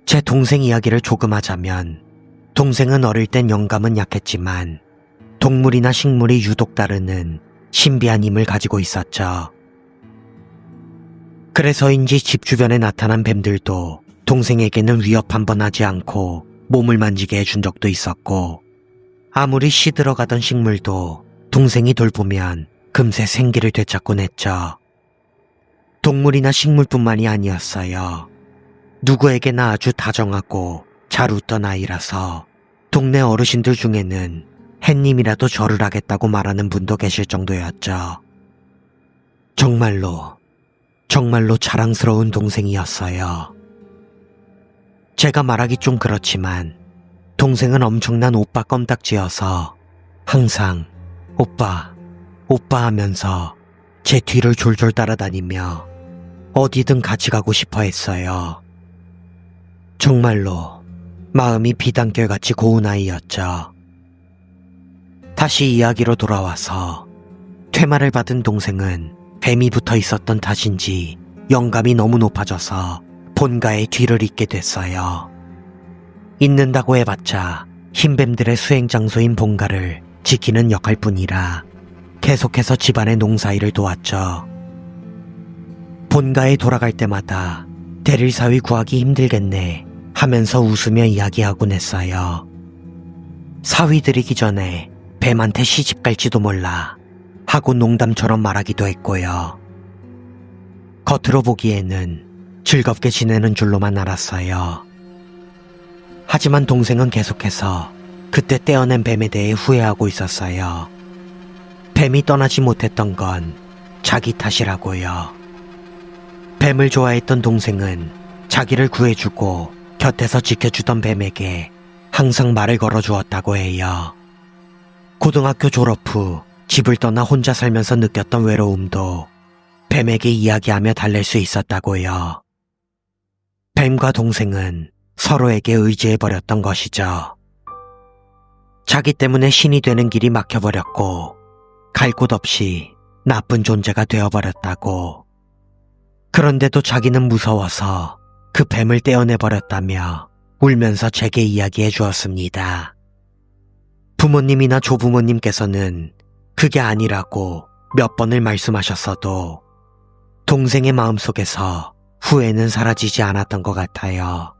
제 동생 이야기를 조금 하자면, 동생은 어릴 땐 영감은 약했지만 동물이나 식물이 유독 따르는 신비한 힘을 가지고 있었죠. 그래서인지 집 주변에 나타난 뱀들도 동생에게는 위협 한 번 하지 않고 몸을 만지게 해준 적도 있었고, 아무리 시들어가던 식물도 동생이 돌보면 금세 생기를 되찾곤 했죠. 동물이나 식물뿐만이 아니었어요. 누구에게나 아주 다정하고 잘 웃던 아이라서 동네 어르신들 중에는 햇님이라도 절을 하겠다고 말하는 분도 계실 정도였죠. 정말로 자랑스러운 동생이었어요. 제가 말하기 좀 그렇지만 동생은 엄청난 오빠 껌딱지여서 항상 오빠 하면서 제 뒤를 졸졸 따라다니며 어디든 같이 가고 싶어 했어요. 정말로 마음이 비단결같이 고운 아이였죠. 다시 이야기로 돌아와서 퇴마를 받은 동생은 뱀이 붙어 있었던 탓인지 영감이 너무 높아져서 본가의 뒤를 잇게 됐어요. 잇는다고 해봤자 흰뱀들의 수행 장소인 본가를 지키는 역할뿐이라 계속해서 집안의 농사일을 도왔죠. 본가에 돌아갈 때마다 대릴사위 구하기 힘들겠네 하면서 웃으며 이야기하곤 했어요. 사위 들이기 전에 뱀한테 시집 갈지도 몰라 하고 농담처럼 말하기도 했고요. 겉으로 보기에는 즐겁게 지내는 줄로만 알았어요. 하지만 동생은 계속해서 그때 떼어낸 뱀에 대해 후회하고 있었어요. 뱀이 떠나지 못했던 건 자기 탓이라고요. 뱀을 좋아했던 동생은 자기를 구해주고 곁에서 지켜주던 뱀에게 항상 말을 걸어주었다고 해요. 고등학교 졸업 후 집을 떠나 혼자 살면서 느꼈던 외로움도 뱀에게 이야기하며 달랠 수 있었다고요. 뱀과 동생은 서로에게 의지해버렸던 것이죠. 자기 때문에 신이 되는 길이 막혀버렸고 갈 곳 없이 나쁜 존재가 되어버렸다고. 그런데도 자기는 무서워서 그 뱀을 떼어내버렸다며 울면서 제게 이야기해 주었습니다. 부모님이나 조부모님께서는 그게 아니라고 몇 번을 말씀하셨어도 동생의 마음속에서 후회는 사라지지 않았던 것 같아요.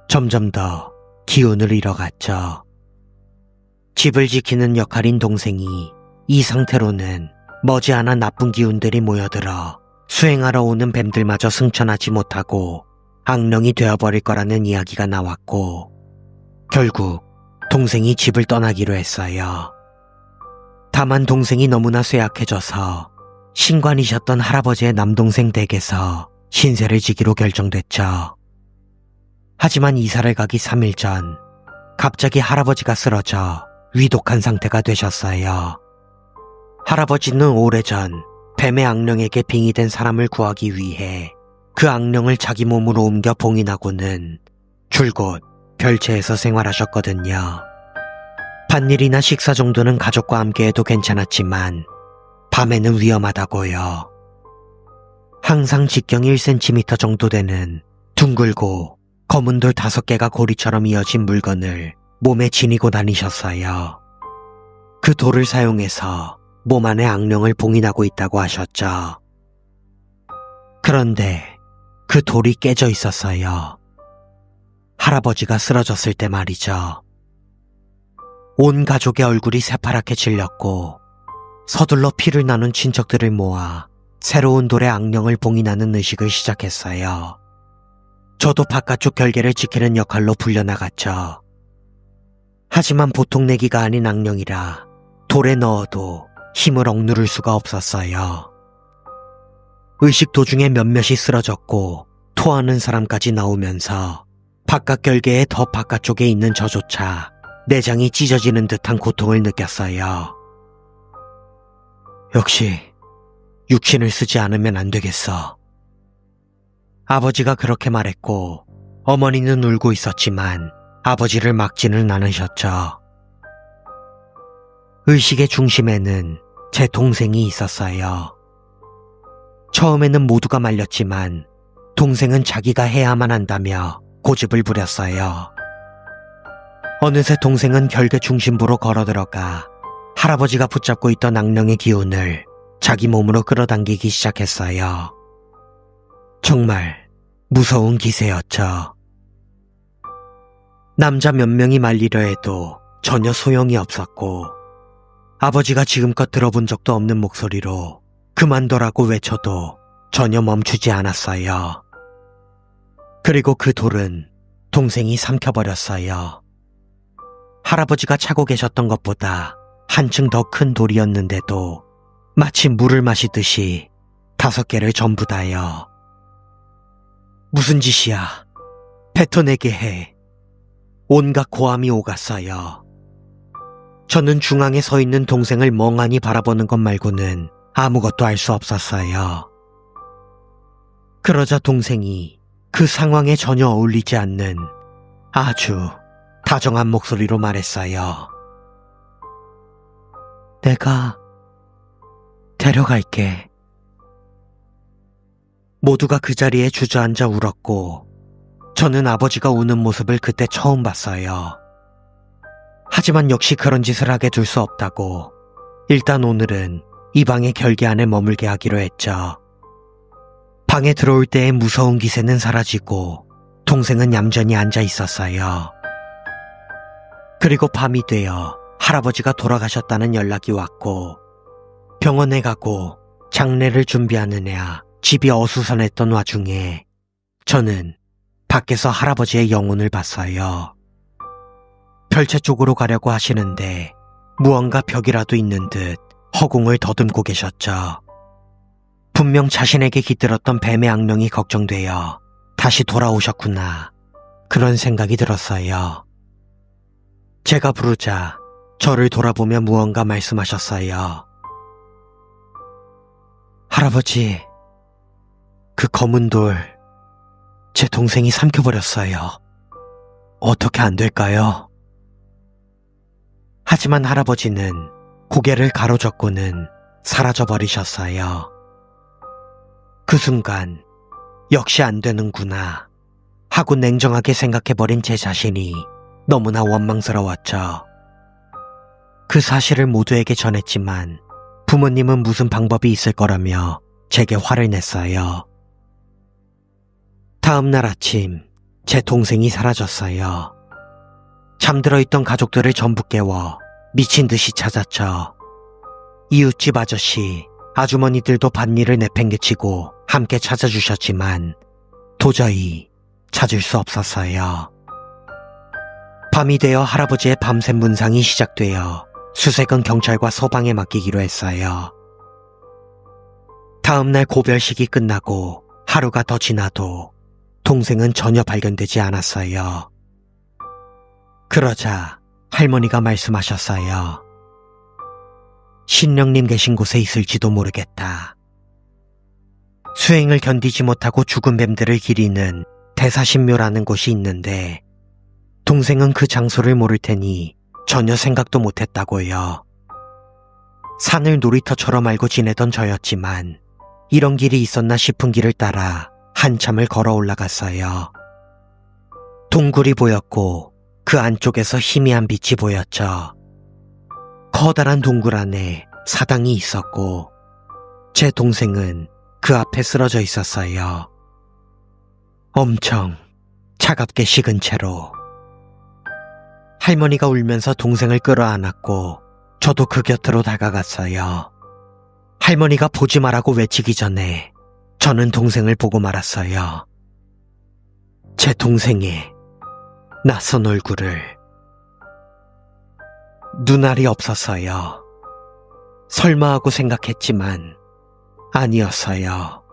점점 더 기운을 잃어갔죠. 집을 지키는 역할인 동생이 이 상태로는 머지않아 나쁜 기운들이 모여들어 수행하러 오는 뱀들마저 승천하지 못하고 악령이 되어버릴 거라는 이야기가 나왔고, 결국 동생이 집을 떠나기로 했어요. 다만 동생이 너무나 쇠약해져서 신관이셨던 할아버지의 남동생 댁에서 신세를 지기로 결정됐죠. 하지만 이사를 가기 3일 전 갑자기 할아버지가 쓰러져 위독한 상태가 되셨어요. 할아버지는 오래전 뱀의 악령에게 빙의된 사람을 구하기 위해 그 악령을 자기 몸으로 옮겨 봉인하고는 줄곧 별채에서 생활하셨거든요. 밭일이나 식사 정도는 가족과 함께 해도 괜찮았지만 밤에는 위험하다고요. 항상 직경 1cm 정도 되는 둥글고 검은 돌 5개가 고리처럼 이어진 물건을 몸에 지니고 다니셨어요. 그 돌을 사용해서 몸 안에 악령을 봉인하고 있다고 하셨죠. 그런데 그 돌이 깨져 있었어요. 할아버지가 쓰러졌을 때 말이죠. 온 가족의 얼굴이 새파랗게 질렸고 서둘러 피를 나눈 친척들을 모아 새로운 돌에 악령을 봉인하는 의식을 시작했어요. 저도 바깥쪽 결계를 지키는 역할로 불려나갔죠. 하지만 보통 내기가 아닌 악령이라 돌에 넣어도 힘을 억누를 수가 없었어요. 의식 도중에 몇몇이 쓰러졌고 토하는 사람까지 나오면서 바깥 결계의 더 바깥쪽에 있는 저조차 내장이 찢어지는 듯한 고통을 느꼈어요. 역시 육신을 쓰지 않으면 안 되겠어. 아버지가 그렇게 말했고 어머니는 울고 있었지만 아버지를 막지는 않으셨죠. 의식의 중심에는 제 동생이 있었어요. 처음에는 모두가 말렸지만 동생은 자기가 해야만 한다며 고집을 부렸어요. 어느새 동생은 결계 중심부로 걸어들어가 할아버지가 붙잡고 있던 악령의 기운을 자기 몸으로 끌어당기기 시작했어요. 정말 무서운 기세였죠. 남자 몇 명이 말리려 해도 전혀 소용이 없었고 아버지가 지금껏 들어본 적도 없는 목소리로 그만둬라고 외쳐도 전혀 멈추지 않았어요. 그리고 그 돌은 동생이 삼켜버렸어요. 할아버지가 차고 계셨던 것보다 한층 더 큰 돌이었는데도 마치 물을 마시듯이 5개를 전부 다요. 무슨 짓이야. 뱉어내게 해. 온갖 고함이 오갔어요. 저는 중앙에 서 있는 동생을 멍하니 바라보는 것 말고는 아무것도 알 수 없었어요. 그러자 동생이 그 상황에 전혀 어울리지 않는 아주 다정한 목소리로 말했어요. 내가 데려갈게. 모두가 그 자리에 주저앉아 울었고 저는 아버지가 우는 모습을 그때 처음 봤어요. 하지만 역시 그런 짓을 하게 둘 수 없다고 일단 오늘은 이 방의 결계 안에 머물게 하기로 했죠. 방에 들어올 때의 무서운 기세는 사라지고 동생은 얌전히 앉아 있었어요. 그리고 밤이 되어 할아버지가 돌아가셨다는 연락이 왔고 병원에 가고 장례를 준비하느냐 집이 어수선했던 와중에 저는 밖에서 할아버지의 영혼을 봤어요. 별채 쪽으로 가려고 하시는데 무언가 벽이라도 있는 듯 허공을 더듬고 계셨죠. 분명 자신에게 깃들었던 뱀의 악령이 걱정되어 다시 돌아오셨구나. 그런 생각이 들었어요. 제가 부르자 저를 돌아보며 무언가 말씀하셨어요. 할아버지, 그 검은 돌 제 동생이 삼켜버렸어요. 어떻게 안 될까요? 하지만 할아버지는 고개를 가로젓고는 사라져버리셨어요. 그 순간 역시 안 되는구나 하고 냉정하게 생각해버린 제 자신이 너무나 원망스러웠죠. 그 사실을 모두에게 전했지만 부모님은 무슨 방법이 있을 거라며 제게 화를 냈어요. 다음 날 아침 제 동생이 사라졌어요. 잠들어 있던 가족들을 전부 깨워 미친 듯이 찾았죠. 이웃집 아저씨, 아주머니들도 밭일을 내팽개치고 함께 찾아주셨지만 도저히 찾을 수 없었어요. 밤이 되어 할아버지의 밤새 문상이 시작되어 수색은 경찰과 소방에 맡기기로 했어요. 다음 날 고별식이 끝나고 하루가 더 지나도 동생은 전혀 발견되지 않았어요. 그러자 할머니가 말씀하셨어요. 신령님 계신 곳에 있을지도 모르겠다. 수행을 견디지 못하고 죽은 뱀들을 기리는 대사신묘라는 곳이 있는데 동생은 그 장소를 모를 테니 전혀 생각도 못했다고요. 산을 놀이터처럼 알고 지내던 저였지만 이런 길이 있었나 싶은 길을 따라 한참을 걸어 올라갔어요. 동굴이 보였고 그 안쪽에서 희미한 빛이 보였죠. 커다란 동굴 안에 사당이 있었고 제 동생은 그 앞에 쓰러져 있었어요. 엄청 차갑게 식은 채로. 할머니가 울면서 동생을 끌어안았고 저도 그 곁으로 다가갔어요. 할머니가 보지 말라고 외치기 전에 저는 동생을 보고 말았어요. 제 동생의 낯선 얼굴을. 눈알이 없었어요. 설마 하고 생각했지만 아니었어요.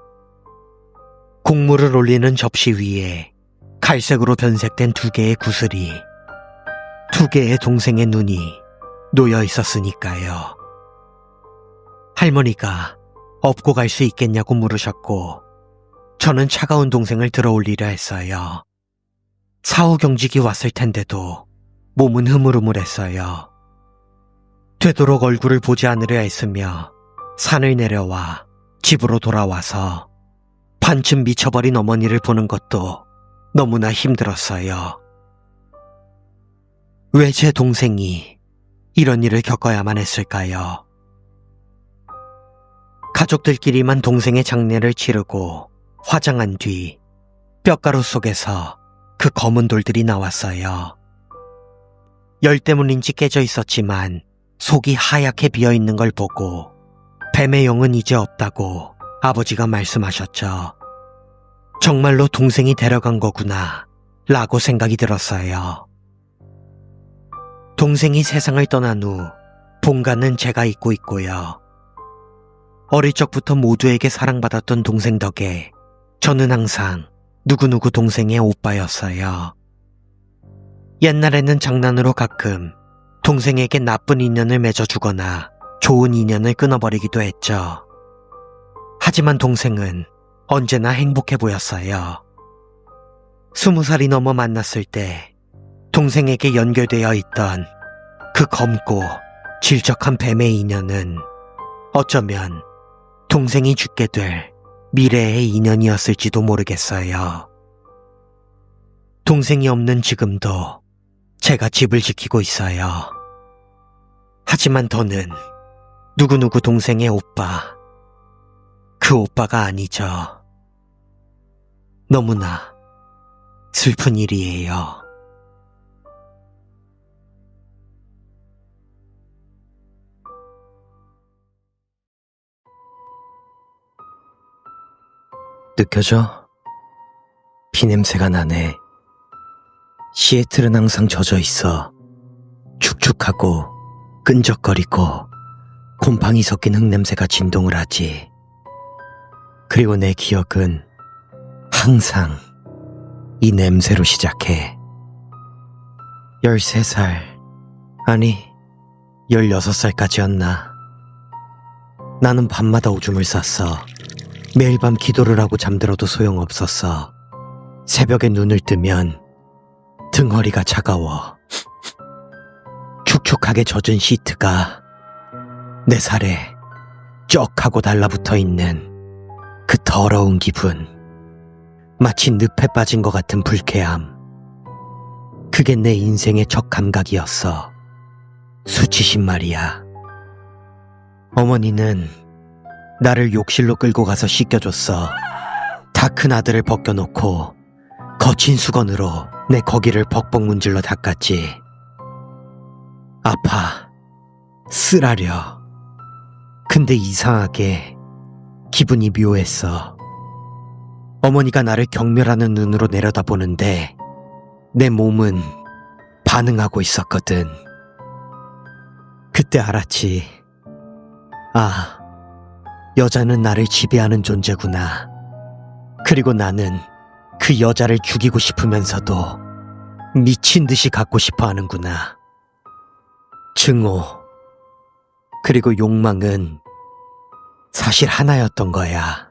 곡물을 올리는 접시 위에 갈색으로 변색된 2개의 구슬이 2개의 동생의 눈이 놓여 있었으니까요. 할머니가 업고 갈 수 있겠냐고 물으셨고 저는 차가운 동생을 들어올리려 했어요. 사후 경직이 왔을 텐데도 몸은 흐물흐물했어요. 되도록 얼굴을 보지 않으려 했으며 산을 내려와 집으로 돌아와서 반쯤 미쳐버린 어머니를 보는 것도 너무나 힘들었어요. 왜 제 동생이 이런 일을 겪어야만 했을까요? 가족들끼리만 동생의 장례를 치르고 화장한 뒤 뼈가루 속에서 그 검은 돌들이 나왔어요. 열 때문인지 깨져 있었지만 속이 하얗게 비어있는 걸 보고 뱀의 영은 이제 없다고 아버지가 말씀하셨죠. 정말로 동생이 데려간 거구나 라고 생각이 들었어요. 동생이 세상을 떠난 후 본가는 제가 잇고 있고요. 어릴 적부터 모두에게 사랑받았던 동생 덕에 저는 항상 누구누구 동생의 오빠였어요. 옛날에는 장난으로 가끔 동생에게 나쁜 인연을 맺어주거나 좋은 인연을 끊어버리기도 했죠. 하지만 동생은 언제나 행복해 보였어요. 20살이 넘어 만났을 때 동생에게 연결되어 있던 그 검고 질적한 뱀의 인연은 어쩌면 동생이 죽게 될 미래의 인연이었을지도 모르겠어요. 동생이 없는 지금도 제가 집을 지키고 있어요. 하지만 더는 누구누구 동생의 오빠, 그 오빠가 아니죠. 너무나 슬픈 일이에요. 느껴져? 피냄새가 나네. 시애틀은 항상 젖어 있어. 축축하고 끈적거리고 곰팡이 섞인 흙냄새가 진동을 하지. 그리고 내 기억은 항상 이 냄새로 시작해. 13살, 아니 16살까지였나. 나는 밤마다 오줌을 쌌어. 매일 밤 기도를 하고 잠들어도 소용없었어. 새벽에 눈을 뜨면 등허리가 차가워. 축축하게 젖은 시트가 내 살에 쩍 하고 달라붙어 있는 그 더러운 기분. 마치 늪에 빠진 것 같은 불쾌함. 그게 내 인생의 첫 감각이었어. 수치심 말이야. 어머니는 나를 욕실로 끌고 가서 씻겨줬어. 다 큰 아들을 벗겨놓고 거친 수건으로 내 거기를 벅벅 문질러 닦았지. 아파. 쓰라려. 근데 이상하게 기분이 묘했어. 어머니가 나를 경멸하는 눈으로 내려다보는데 내 몸은 반응하고 있었거든. 그때 알았지. 아, 여자는 나를 지배하는 존재구나. 그리고 나는 그 여자를 죽이고 싶으면서도 미친 듯이 갖고 싶어 하는구나. 증오, 그리고 욕망은 사실 하나였던 거야.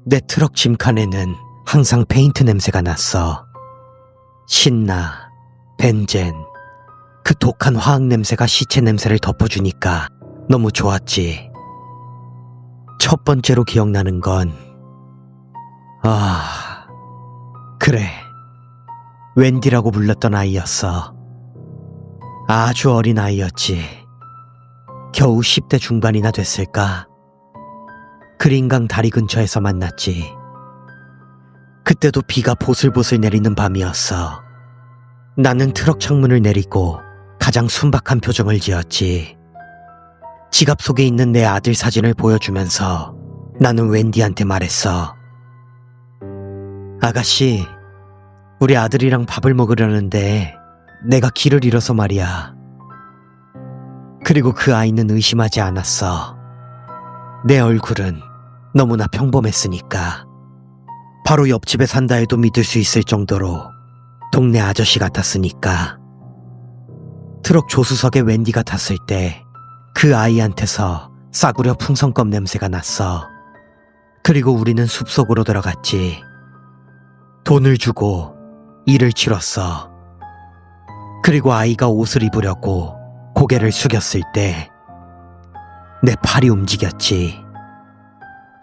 내 트럭 짐칸에는 항상 페인트 냄새가 났어. 신나, 벤젠, 그 독한 화학 냄새가 시체 냄새를 덮어주니까 너무 좋았지. 첫 번째로 기억나는 건 그래, 웬디라고 불렀던 아이였어. 아주 어린 아이였지. 겨우 10대 중반이나 됐을까. 그린강 다리 근처에서 만났지. 그때도 비가 보슬보슬 내리는 밤이었어. 나는 트럭 창문을 내리고 가장 순박한 표정을 지었지. 지갑 속에 있는 내 아들 사진을 보여주면서 나는 웬디한테 말했어. 아가씨, 우리 아들이랑 밥을 먹으려는데 내가 길을 잃어서 말이야. 그리고 그 아이는 의심하지 않았어. 내 얼굴은 너무나 평범했으니까. 바로 옆집에 산다 해도 믿을 수 있을 정도로 동네 아저씨 같았으니까. 트럭 조수석에 웬디가 탔을 때 그 아이한테서 싸구려 풍선껌 냄새가 났어. 그리고 우리는 숲속으로 들어갔지. 돈을 주고 일을 치렀어. 그리고 아이가 옷을 입으려고 고개를 숙였을 때 내 팔이 움직였지.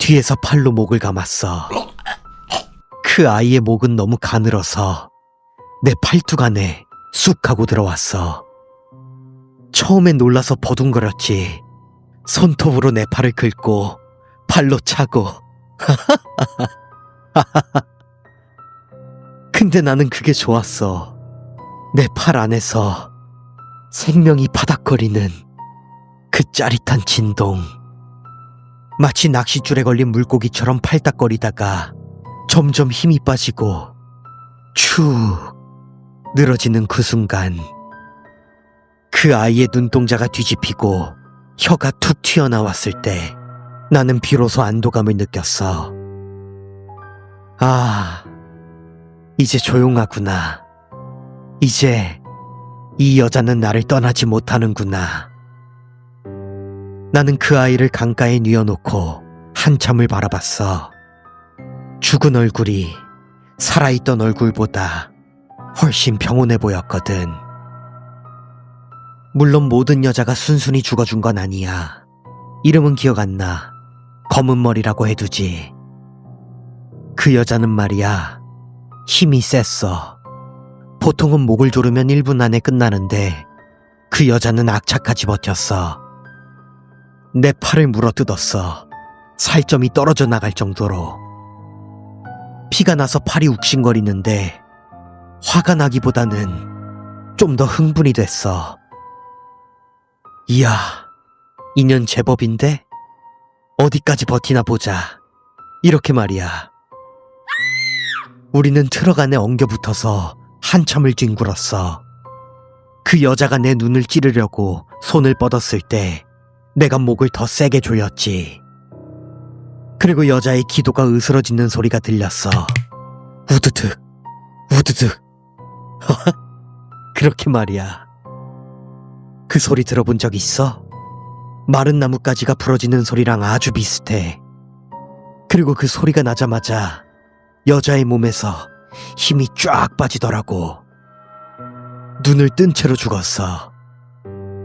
뒤에서 팔로 목을 감았어. 그 아이의 목은 너무 가늘어서 내 팔뚝 안에 쑥 하고 들어왔어. 처음엔 놀라서 버둥거렸지. 손톱으로 내 팔을 긁고 발로 차고. 근데 나는 그게 좋았어. 내 팔 안에서 생명이 바닥거리는 그 짜릿한 진동. 마치 낚싯줄에 걸린 물고기처럼 팔딱거리다가 점점 힘이 빠지고 축 늘어지는 그 순간, 그 아이의 눈동자가 뒤집히고 혀가 툭 튀어나왔을 때 나는 비로소 안도감을 느꼈어. 아, 이제 조용하구나. 이제 이 여자는 나를 떠나지 못하는구나. 나는 그 아이를 강가에 뉘어놓고 한참을 바라봤어. 죽은 얼굴이 살아있던 얼굴보다 훨씬 평온해 보였거든. 물론 모든 여자가 순순히 죽어준 건 아니야. 이름은 기억 안 나. 검은 머리라고 해두지. 그 여자는 말이야, 힘이 셌어. 보통은 목을 조르면 1분 안에 끝나는데 그 여자는 악착같이 버텼어. 내 팔을 물어뜯었어. 살점이 떨어져 나갈 정도로. 피가 나서 팔이 욱신거리는데 화가 나기보다는 좀 더 흥분이 됐어. 이야, 인연 제법인데? 어디까지 버티나 보자. 이렇게 말이야. 우리는 트럭 안에 엉겨붙어서 한참을 뒹굴었어. 그 여자가 내 눈을 찌르려고 손을 뻗었을 때 내가 목을 더 세게 조였지. 그리고 여자의 기도가 으스러지는 소리가 들렸어. 우드득, 우드득. 그렇게 말이야. 그 소리 들어본 적 있어? 마른 나뭇가지가 부러지는 소리랑 아주 비슷해. 그리고 그 소리가 나자마자 여자의 몸에서 힘이 쫙 빠지더라고. 눈을 뜬 채로 죽었어.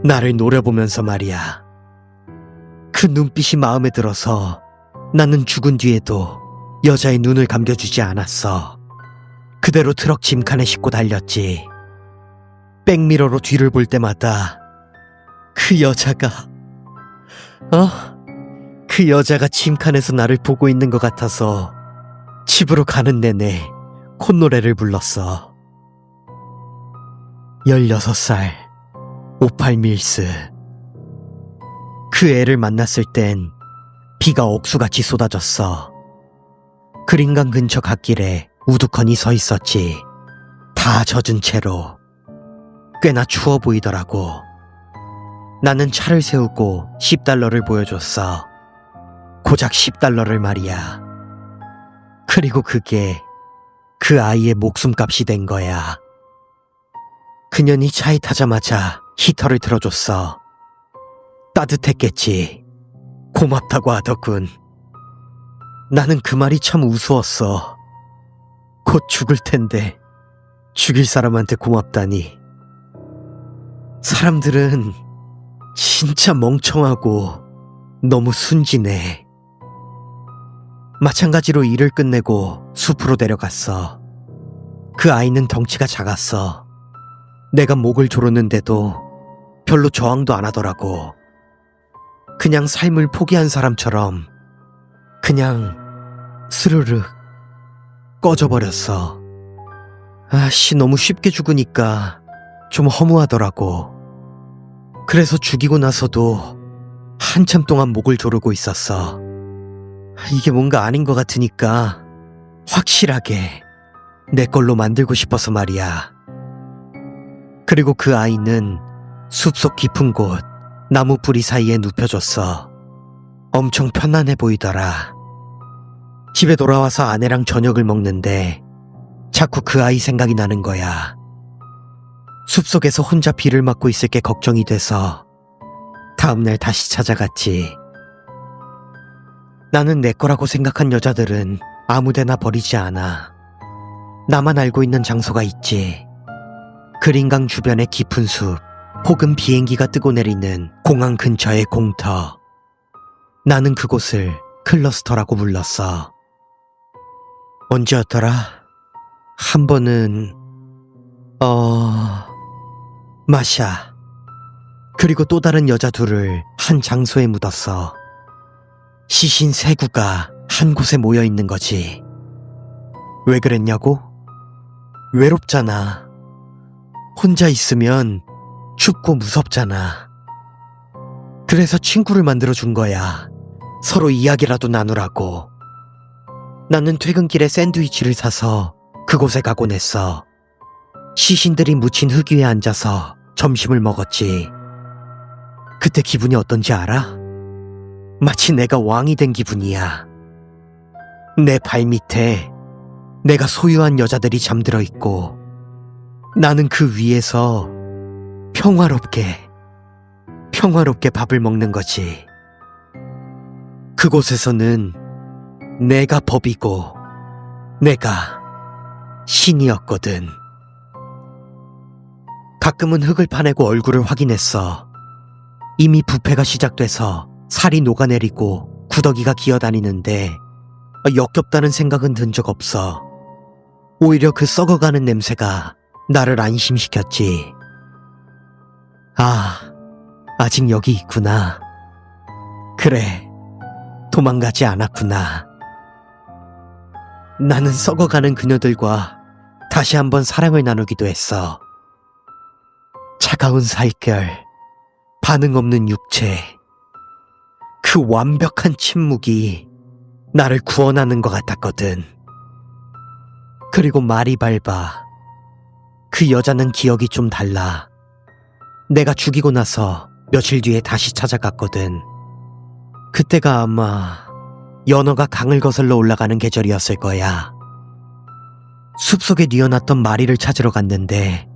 나를 노려보면서 말이야. 그 눈빛이 마음에 들어서 나는 죽은 뒤에도 여자의 눈을 감겨주지 않았어. 그대로 트럭 짐칸에 싣고 달렸지. 백미러로 뒤를 볼 때마다 그 여자가 짐칸에서 나를 보고 있는 것 같아서 집으로 가는 내내 콧노래를 불렀어. 16살, 58밀스. 그 애를 만났을 땐 비가 억수같이 쏟아졌어. 그린강 근처 갓길에 우두커니 서 있었지. 다 젖은 채로. 꽤나 추워 보이더라고. 나는 차를 세우고 $10를 보여줬어. 고작 $10를 말이야. 그리고 그게 그 아이의 목숨값이 된 거야. 그년이 차에 타자마자 히터를 틀어줬어. 따뜻했겠지. 고맙다고 하더군. 나는 그 말이 참 우스웠어. 곧 죽을 텐데 죽일 사람한테 고맙다니. 사람들은 진짜 멍청하고 너무 순진해. 마찬가지로 일을 끝내고 숲으로 데려갔어. 그 아이는 덩치가 작았어. 내가 목을 조르는데도 별로 저항도 안 하더라고. 그냥 삶을 포기한 사람처럼 그냥 스르륵 꺼져버렸어. 아씨, 너무 쉽게 죽으니까 좀 허무하더라고. 그래서 죽이고 나서도 한참 동안 목을 조르고 있었어. 이게 뭔가 아닌 것 같으니까 확실하게 내 걸로 만들고 싶어서 말이야. 그리고 그 아이는 숲속 깊은 곳 나무 뿌리 사이에 눕혀줬어. 엄청 편안해 보이더라. 집에 돌아와서 아내랑 저녁을 먹는데 자꾸 그 아이 생각이 나는 거야. 숲속에서 혼자 비를 맞고 있을 게 걱정이 돼서 다음날 다시 찾아갔지. 나는 내 거라고 생각한 여자들은 아무데나 버리지 않아. 나만 알고 있는 장소가 있지. 그린강 주변의 깊은 숲, 혹은 비행기가 뜨고 내리는 공항 근처의 공터. 나는 그곳을 클러스터라고 불렀어. 언제였더라? 한 번은 마샤 그리고 또 다른 여자 둘을 한 장소에 묻었어. 시신 세 구가 한 곳에 모여 있는 거지. 왜 그랬냐고? 외롭잖아. 혼자 있으면 춥고 무섭잖아. 그래서 친구를 만들어 준 거야. 서로 이야기라도 나누라고. 나는 퇴근길에 샌드위치를 사서 그곳에 가곤 했어. 시신들이 묻힌 흙 위에 앉아서 점심을 먹었지. 그때 기분이 어떤지 알아? 마치 내가 왕이 된 기분이야. 내 발밑에 내가 소유한 여자들이 잠들어 있고 나는 그 위에서 평화롭게 밥을 먹는 거지. 그곳에서는 내가 법이고 내가 신이었거든. 가끔은 흙을 파내고 얼굴을 확인했어. 이미 부패가 시작돼서 살이 녹아내리고 구더기가 기어다니는데 역겹다는 생각은 든 적 없어. 오히려 그 썩어가는 냄새가 나를 안심시켰지. 아직 여기 있구나. 그래, 도망가지 않았구나. 나는 썩어가는 그녀들과 다시 한번 사랑을 나누기도 했어. 차가운 살결, 반응 없는 육체, 그 완벽한 침묵이 나를 구원하는 것 같았거든. 그리고 말이 밟아. 그 여자는 기억이 좀 달라. 내가 죽이고 나서 며칠 뒤에 다시 찾아갔거든. 그때가 아마 연어가 강을 거슬러 올라가는 계절이었을 거야. 숲속에 뉘어놨던 마리를 찾으러 갔는데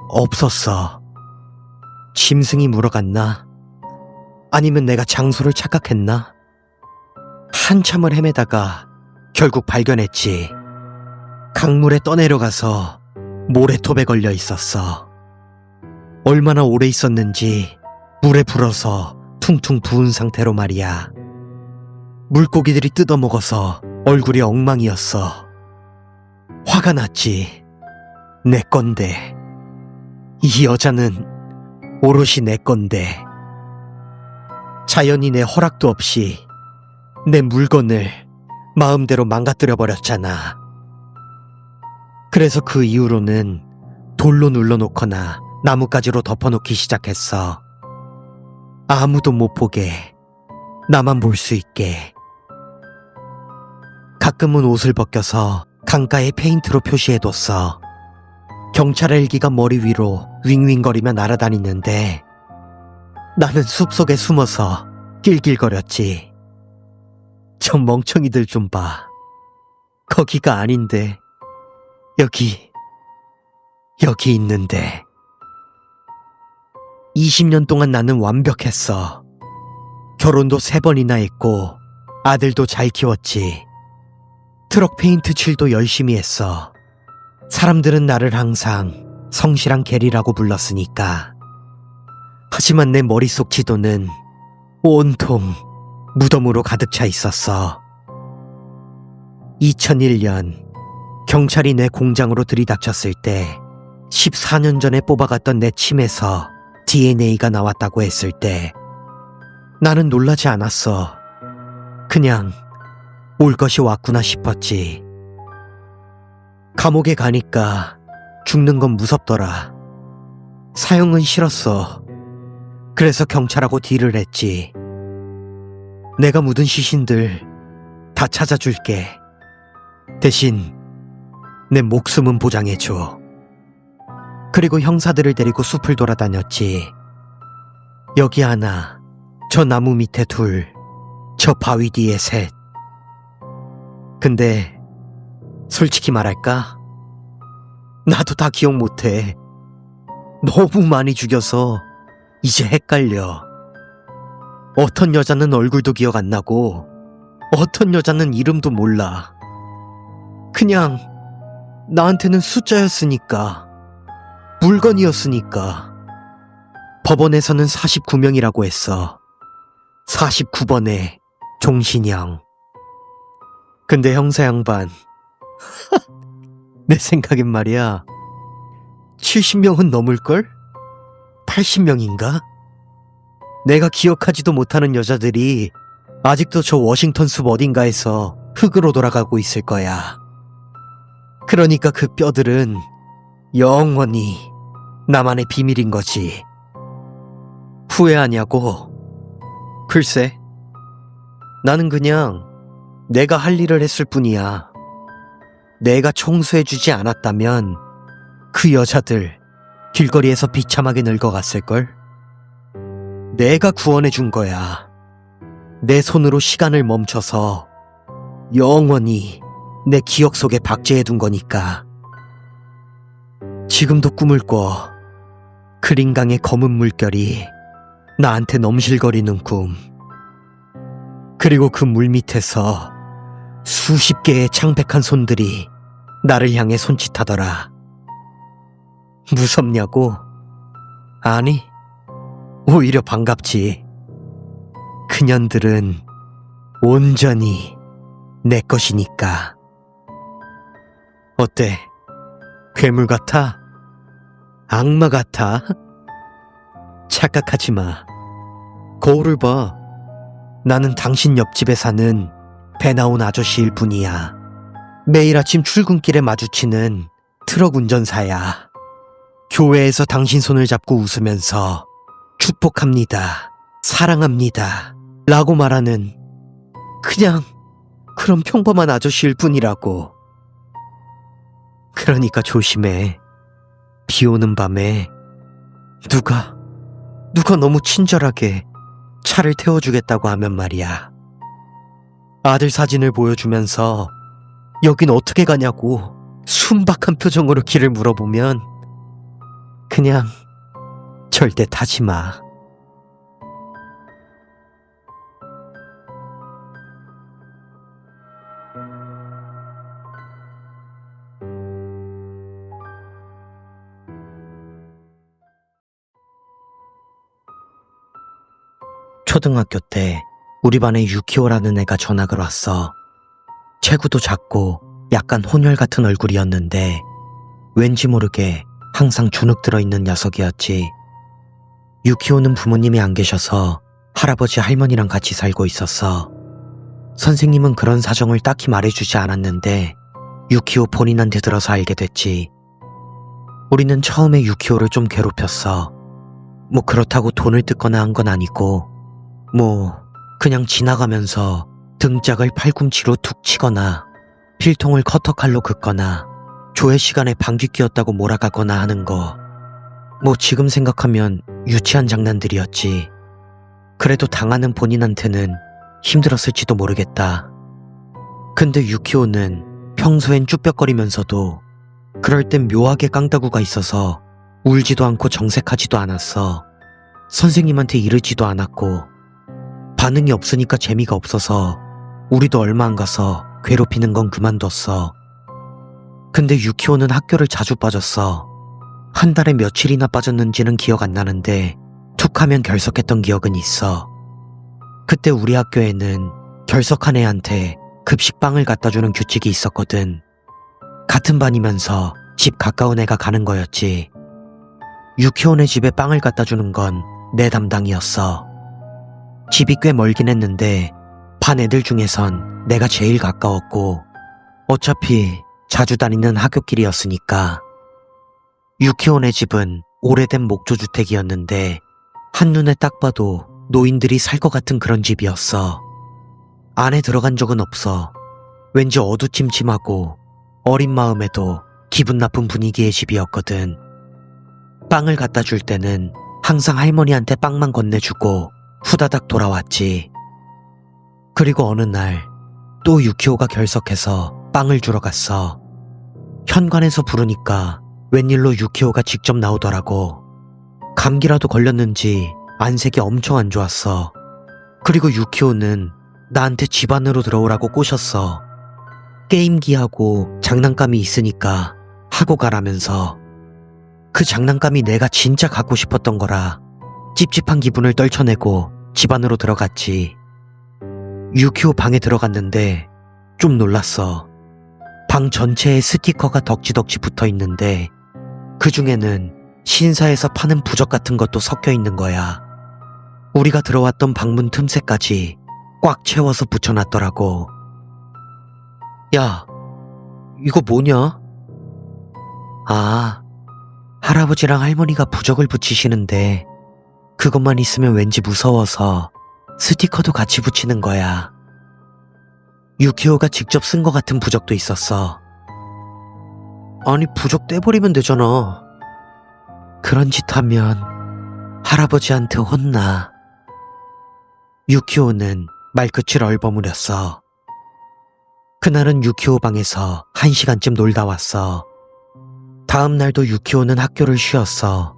없었어. 짐승이 물어갔나? 아니면 내가 장소를 착각했나? 한참을 헤매다가 결국 발견했지. 강물에 떠내려가서 모래톱에 걸려 있었어. 얼마나 오래 있었는지 물에 불어서 퉁퉁 부은 상태로 말이야. 물고기들이 뜯어먹어서 얼굴이 엉망이었어. 화가 났지. 내 건데. 이 여자는 오롯이 내 건데. 자연이 내 허락도 없이 내 물건을 마음대로 망가뜨려버렸잖아. 그래서 그 이후로는 돌로 눌러놓거나 나뭇가지로 덮어놓기 시작했어. 아무도 못 보게, 나만 볼 수 있게. 가끔은 옷을 벗겨서 강가에 페인트로 표시해뒀어. 경찰 헬기가 머리 위로 윙윙거리며 날아다니는데 나는 숲속에 숨어서 낄낄거렸지. 저 멍청이들 좀 봐. 거기가 아닌데 여기 있는데. 20년 동안 나는 완벽했어. 결혼도 3번이나 했고 아들도 잘 키웠지. 트럭 페인트 칠도 열심히 했어. 사람들은 나를 항상 성실한 게리라고 불렀으니까. 하지만 내 머릿속 지도는 온통 무덤으로 가득 차 있었어. 2001년 경찰이 내 공장으로 들이닥쳤을 때 14년 전에 뽑아갔던 내 침에서 DNA가 나왔다고 했을 때 나는 놀라지 않았어. 그냥 올 것이 왔구나 싶었지. 감옥에 가니까 죽는 건 무섭더라. 사형은 싫었어. 그래서 경찰하고 딜을 했지. 내가 묻은 시신들 다 찾아줄게. 대신 내 목숨은 보장해줘. 그리고 형사들을 데리고 숲을 돌아다녔지. 여기 하나, 저 나무 밑에 둘, 저 바위 뒤에 셋. 근데 솔직히 말할까? 나도 다 기억 못해. 너무 많이 죽여서 이제 헷갈려. 어떤 여자는 얼굴도 기억 안 나고 어떤 여자는 이름도 몰라. 그냥 나한테는 숫자였으니까, 물건이었으니까. 법원에서는 49명이라고 했어. 49번에 종신형. 근데 형사 양반, 내 생각엔 말이야, 70명은 넘을걸? 80명인가? 내가 기억하지도 못하는 여자들이 아직도 저 워싱턴 숲 어딘가에서 흙으로 돌아가고 있을 거야. 그러니까 그 뼈들은 영원히 나만의 비밀인 거지. 후회하냐고? 글쎄, 나는 그냥 내가 할 일을 했을 뿐이야. 내가 청소해주지 않았다면 그 여자들 길거리에서 비참하게 늙어갔을걸? 내가 구원해준 거야. 내 손으로 시간을 멈춰서 영원히 내 기억 속에 박제해둔 거니까. 지금도 꿈을 꿔. 그린강의 검은 물결이 나한테 넘실거리는 꿈. 그리고 그 물 밑에서 수십 개의 창백한 손들이 나를 향해 손짓하더라. 무섭냐고? 아니, 오히려 반갑지. 그년들은 온전히 내 것이니까. 어때? 괴물 같아? 악마 같아? 착각하지 마. 거울을 봐. 나는 당신 옆집에 사는 배 나온 아저씨일 뿐이야. 매일 아침 출근길에 마주치는 트럭 운전사야. 교회에서 당신 손을 잡고 웃으면서 축복합니다, 사랑합니다 라고 말하는 그냥 그런 평범한 아저씨일 뿐이라고. 그러니까 조심해. 비 오는 밤에 누가 너무 친절하게 차를 태워주겠다고 하면 말이야. 아들 사진을 보여주면서 여긴 어떻게 가냐고 순박한 표정으로 길을 물어보면 그냥 절대 타지 마. 초등학교 때 우리 반에 유키오라는 애가 전학을 왔어. 체구도 작고 약간 혼혈 같은 얼굴이었는데 왠지 모르게 항상 주눅 들어있는 녀석이었지. 유키오는 부모님이 안 계셔서 할아버지 할머니랑 같이 살고 있었어. 선생님은 그런 사정을 딱히 말해주지 않았는데 유키오 본인한테 들어서 알게 됐지. 우리는 처음에 유키오를 좀 괴롭혔어. 뭐 그렇다고 돈을 뜯거나 한 건 아니고 그냥 지나가면서 등짝을 팔꿈치로 툭 치거나 필통을 커터칼로 긋거나 조회 시간에 방귀 뀌었다고 몰아가거나 하는 거. 지금 생각하면 유치한 장난들이었지. 그래도 당하는 본인한테는 힘들었을지도 모르겠다. 근데 유키오는 평소엔 쭈뼛거리면서도 그럴 땐 묘하게 깡다구가 있어서 울지도 않고 정색하지도 않았어. 선생님한테 이르지도 않았고 반응이 없으니까 재미가 없어서 우리도 얼마 안 가서 괴롭히는 건 그만뒀어. 근데 유키오는 학교를 자주 빠졌어. 한 달에 며칠이나 빠졌는지는 기억 안 나는데 툭 하면 결석했던 기억은 있어. 그때 우리 학교에는 결석한 애한테 급식빵을 갖다주는 규칙이 있었거든. 같은 반이면서 집 가까운 애가 가는 거였지. 유키오네 집에 빵을 갖다주는 건 내 담당이었어. 집이 꽤 멀긴 했는데 반 애들 중에선 내가 제일 가까웠고 어차피 자주 다니는 학교길이었으니까. 유키오네 집은 오래된 목조주택이었는데 한눈에 딱 봐도 노인들이 살 것 같은 그런 집이었어. 안에 들어간 적은 없어. 왠지 어두침침하고 어린 마음에도 기분 나쁜 분위기의 집이었거든. 빵을 갖다 줄 때는 항상 할머니한테 빵만 건네주고 후다닥 돌아왔지. 그리고 어느 날 또 유키오가 결석해서 빵을 주러 갔어. 현관에서 부르니까 웬일로 유키오가 직접 나오더라고. 감기라도 걸렸는지 안색이 엄청 안 좋았어. 그리고 유키오는 나한테 집 안으로 들어오라고 꼬셨어. 게임기하고 장난감이 있으니까 하고 가라면서. 그 장난감이 내가 진짜 갖고 싶었던 거라 찝찝한 기분을 떨쳐내고 집 안으로 들어갔지. 유키오 방에 들어갔는데 좀 놀랐어. 방 전체에 스티커가 덕지덕지 붙어 있는데 그 중에는 신사에서 파는 부적 같은 것도 섞여 있는 거야. 우리가 들어왔던 방문 틈새까지 꽉 채워서 붙여놨더라고. 야, 이거 뭐냐? 아, 할아버지랑 할머니가 부적을 붙이시는데 그것만 있으면 왠지 무서워서 스티커도 같이 붙이는 거야. 유키오가 직접 쓴 것 같은 부적도 있었어. 아니, 부적 떼버리면 되잖아. 그런 짓 하면 할아버지한테 혼나. 유키오는 말끝을 얼버무렸어. 그날은 유키오 방에서 1시간쯤 놀다 왔어. 다음 날도 유키오는 학교를 쉬었어.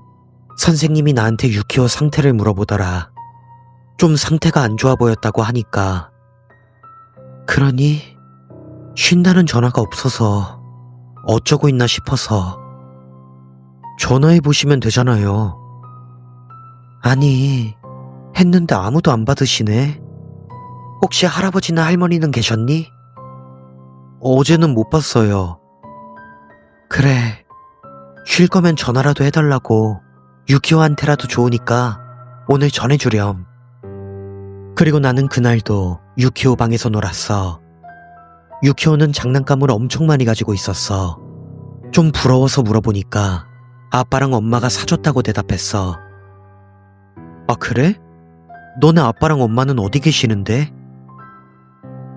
선생님이 나한테 유키오 상태를 물어보더라. 좀 상태가 안 좋아 보였다고 하니까. 그러니 쉰다는 전화가 없어서 어쩌고 있나 싶어서. 전화해 보시면 되잖아요. 아니, 했는데 아무도 안 받으시네. 혹시 할아버지나 할머니는 계셨니? 어제는 못 봤어요. 그래, 쉴 거면 전화라도 해달라고. 유키오한테라도 좋으니까 오늘 전해주렴. 그리고 나는 그날도 유키오 방에서 놀았어. 유키오는 장난감을 엄청 많이 가지고 있었어. 좀 부러워서 물어보니까 아빠랑 엄마가 사줬다고 대답했어. 아, 그래? 너네 아빠랑 엄마는 어디 계시는데?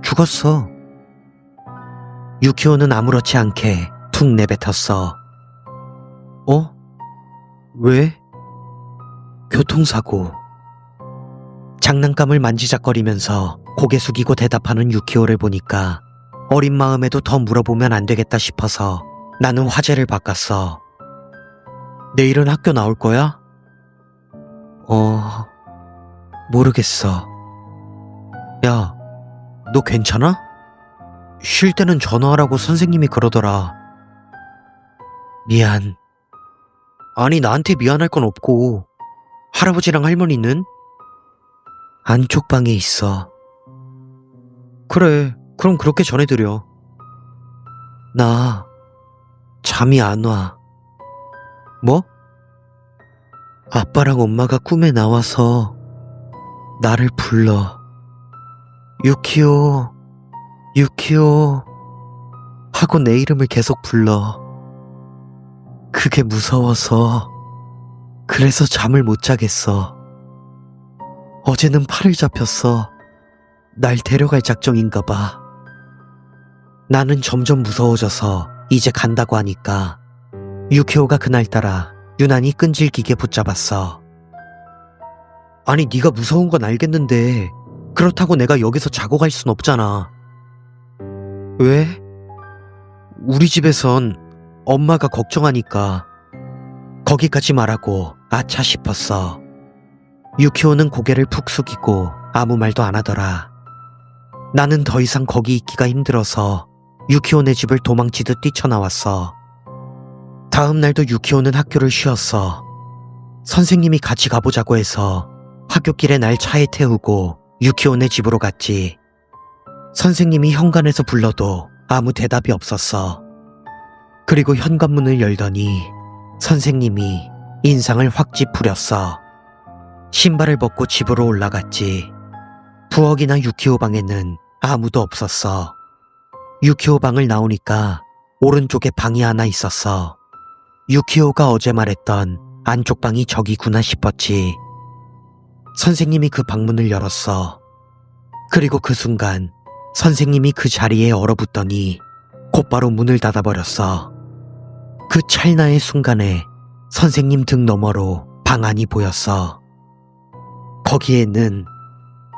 죽었어. 유키오는 아무렇지 않게 툭 내뱉었어. 어? 왜? 교통사고. 장난감을 만지작거리면서 고개 숙이고 대답하는 유키오를 보니까 어린 마음에도 더 물어보면 안 되겠다 싶어서 나는 화제를 바꿨어. 내일은 학교 나올 거야? 모르겠어. 야, 너 괜찮아? 쉴 때는 전화하라고 선생님이 그러더라. 미안. 아니, 나한테 미안할 건 없고. 할아버지랑 할머니는? 안쪽 방에 있어. 그래, 그럼 그렇게 전해드려. 나 잠이 안 와. 뭐? 아빠랑 엄마가 꿈에 나와서 나를 불러. 유키오, 유키오 하고 내 이름을 계속 불러. 그게 무서워서 그래서 잠을 못 자겠어. 어제는 팔을 잡혔어. 날 데려갈 작정인가 봐. 나는 점점 무서워져서 이제 간다고 하니까 유키오가 그날따라 유난히 끈질기게 붙잡았어. 아니, 네가 무서운 건 알겠는데 그렇다고 내가 여기서 자고 갈 순 없잖아. 왜? 우리 집에선 엄마가 걱정하니까. 거기까지 말하고 아차 싶었어. 유키오는 고개를 푹 숙이고 아무 말도 안 하더라. 나는 더 이상 거기 있기가 힘들어서 유키오네 집을 도망치듯 뛰쳐나왔어. 다음 날도 유키오는 학교를 쉬었어. 선생님이 같이 가보자고 해서 학교길에 날 차에 태우고 유키오네 집으로 갔지. 선생님이 현관에서 불러도 아무 대답이 없었어. 그리고 현관문을 열더니 선생님이 인상을 확 찌푸렸어. 신발을 벗고 집으로 올라갔지. 부엌이나 유키오 방에는 아무도 없었어. 유키오 방을 나오니까 오른쪽에 방이 하나 있었어. 유키오가 어제 말했던 안쪽 방이 저기구나 싶었지. 선생님이 그 방문을 열었어. 그리고 그 순간 선생님이 그 자리에 얼어붙더니 곧바로 문을 닫아버렸어. 그 찰나의 순간에 선생님 등 너머로 방 안이 보였어. 거기에는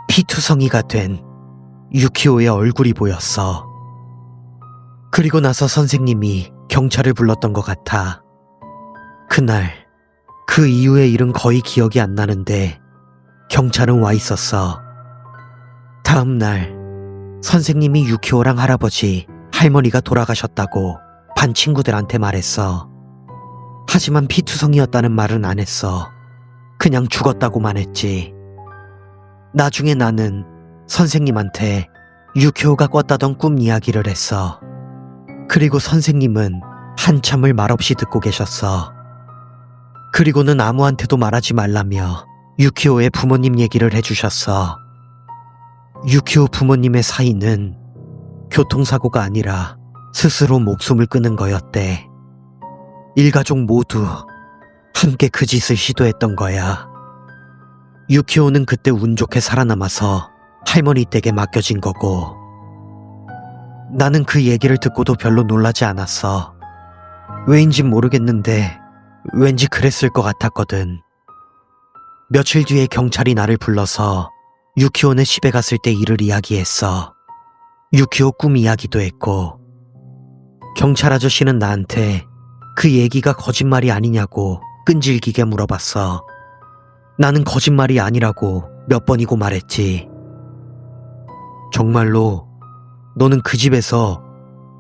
피투성이가 된 유키오의 얼굴이 보였어. 그리고 나서 선생님이 경찰을 불렀던 것 같아. 그날, 그 이후의 일은 거의 기억이 안 나는데 경찰은 와 있었어. 다음 날, 선생님이 유키오랑 할아버지, 할머니가 돌아가셨다고 반 친구들한테 말했어. 하지만 피투성이었다는 말은 안 했어. 그냥 죽었다고만 했지. 나중에 나는 선생님한테 유키오가 꿨다던 꿈 이야기를 했어. 그리고 선생님은 한참을 말없이 듣고 계셨어. 그리고는 아무한테도 말하지 말라며 유키오의 부모님 얘기를 해주셨어. 유키오 부모님의 사이는 교통사고가 아니라 스스로 목숨을 끊은 거였대. 일가족 모두 함께 그 짓을 시도했던 거야. 유키오는 그때 운 좋게 살아남아서 할머니 댁에 맡겨진 거고, 나는 그 얘기를 듣고도 별로 놀라지 않았어. 왜인진 모르겠는데 왠지 그랬을 것 같았거든. 며칠 뒤에 경찰이 나를 불러서 유키오네 집에 갔을 때 일을 이야기했어. 유키오 꿈 이야기도 했고, 경찰 아저씨는 나한테 그 얘기가 거짓말이 아니냐고 끈질기게 물어봤어. 나는 거짓말이 아니라고 몇 번이고 말했지. 정말로 너는 그 집에서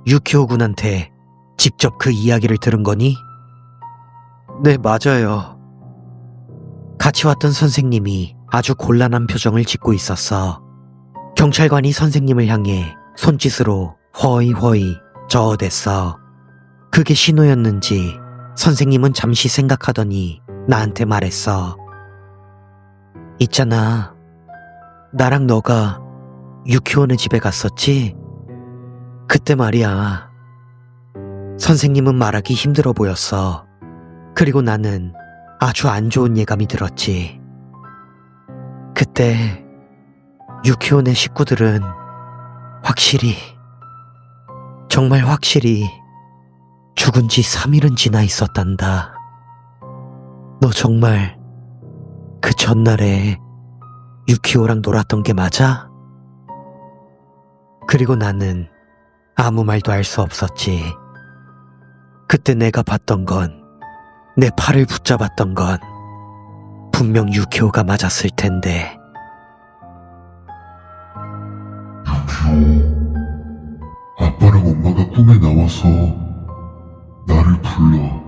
유키오 군한테 직접 그 이야기를 들은 거니? 네, 맞아요. 같이 왔던 선생님이 아주 곤란한 표정을 짓고 있었어. 경찰관이 선생님을 향해 손짓으로 허이허이 저어댔어. 그게 신호였는지 선생님은 잠시 생각하더니 나한테 말했어. 있잖아, 나랑 너가 유키오네 집에 갔었지? 그때 말이야. 선생님은 말하기 힘들어 보였어. 그리고 나는 아주 안 좋은 예감이 들었지. 그때 유키오네 식구들은 확실히, 정말 확실히 죽은 지 3일은 지나 있었단다. 너 정말 그 전날에 유키오랑 놀았던 게 맞아? 그리고 나는 아무 말도 할 수 없었지. 그때 내가 봤던 건, 내 팔을 붙잡았던 건 분명 유키오가 맞았을 텐데. 유키오, 아빠랑 엄마가 꿈에 나와서 나를 불러.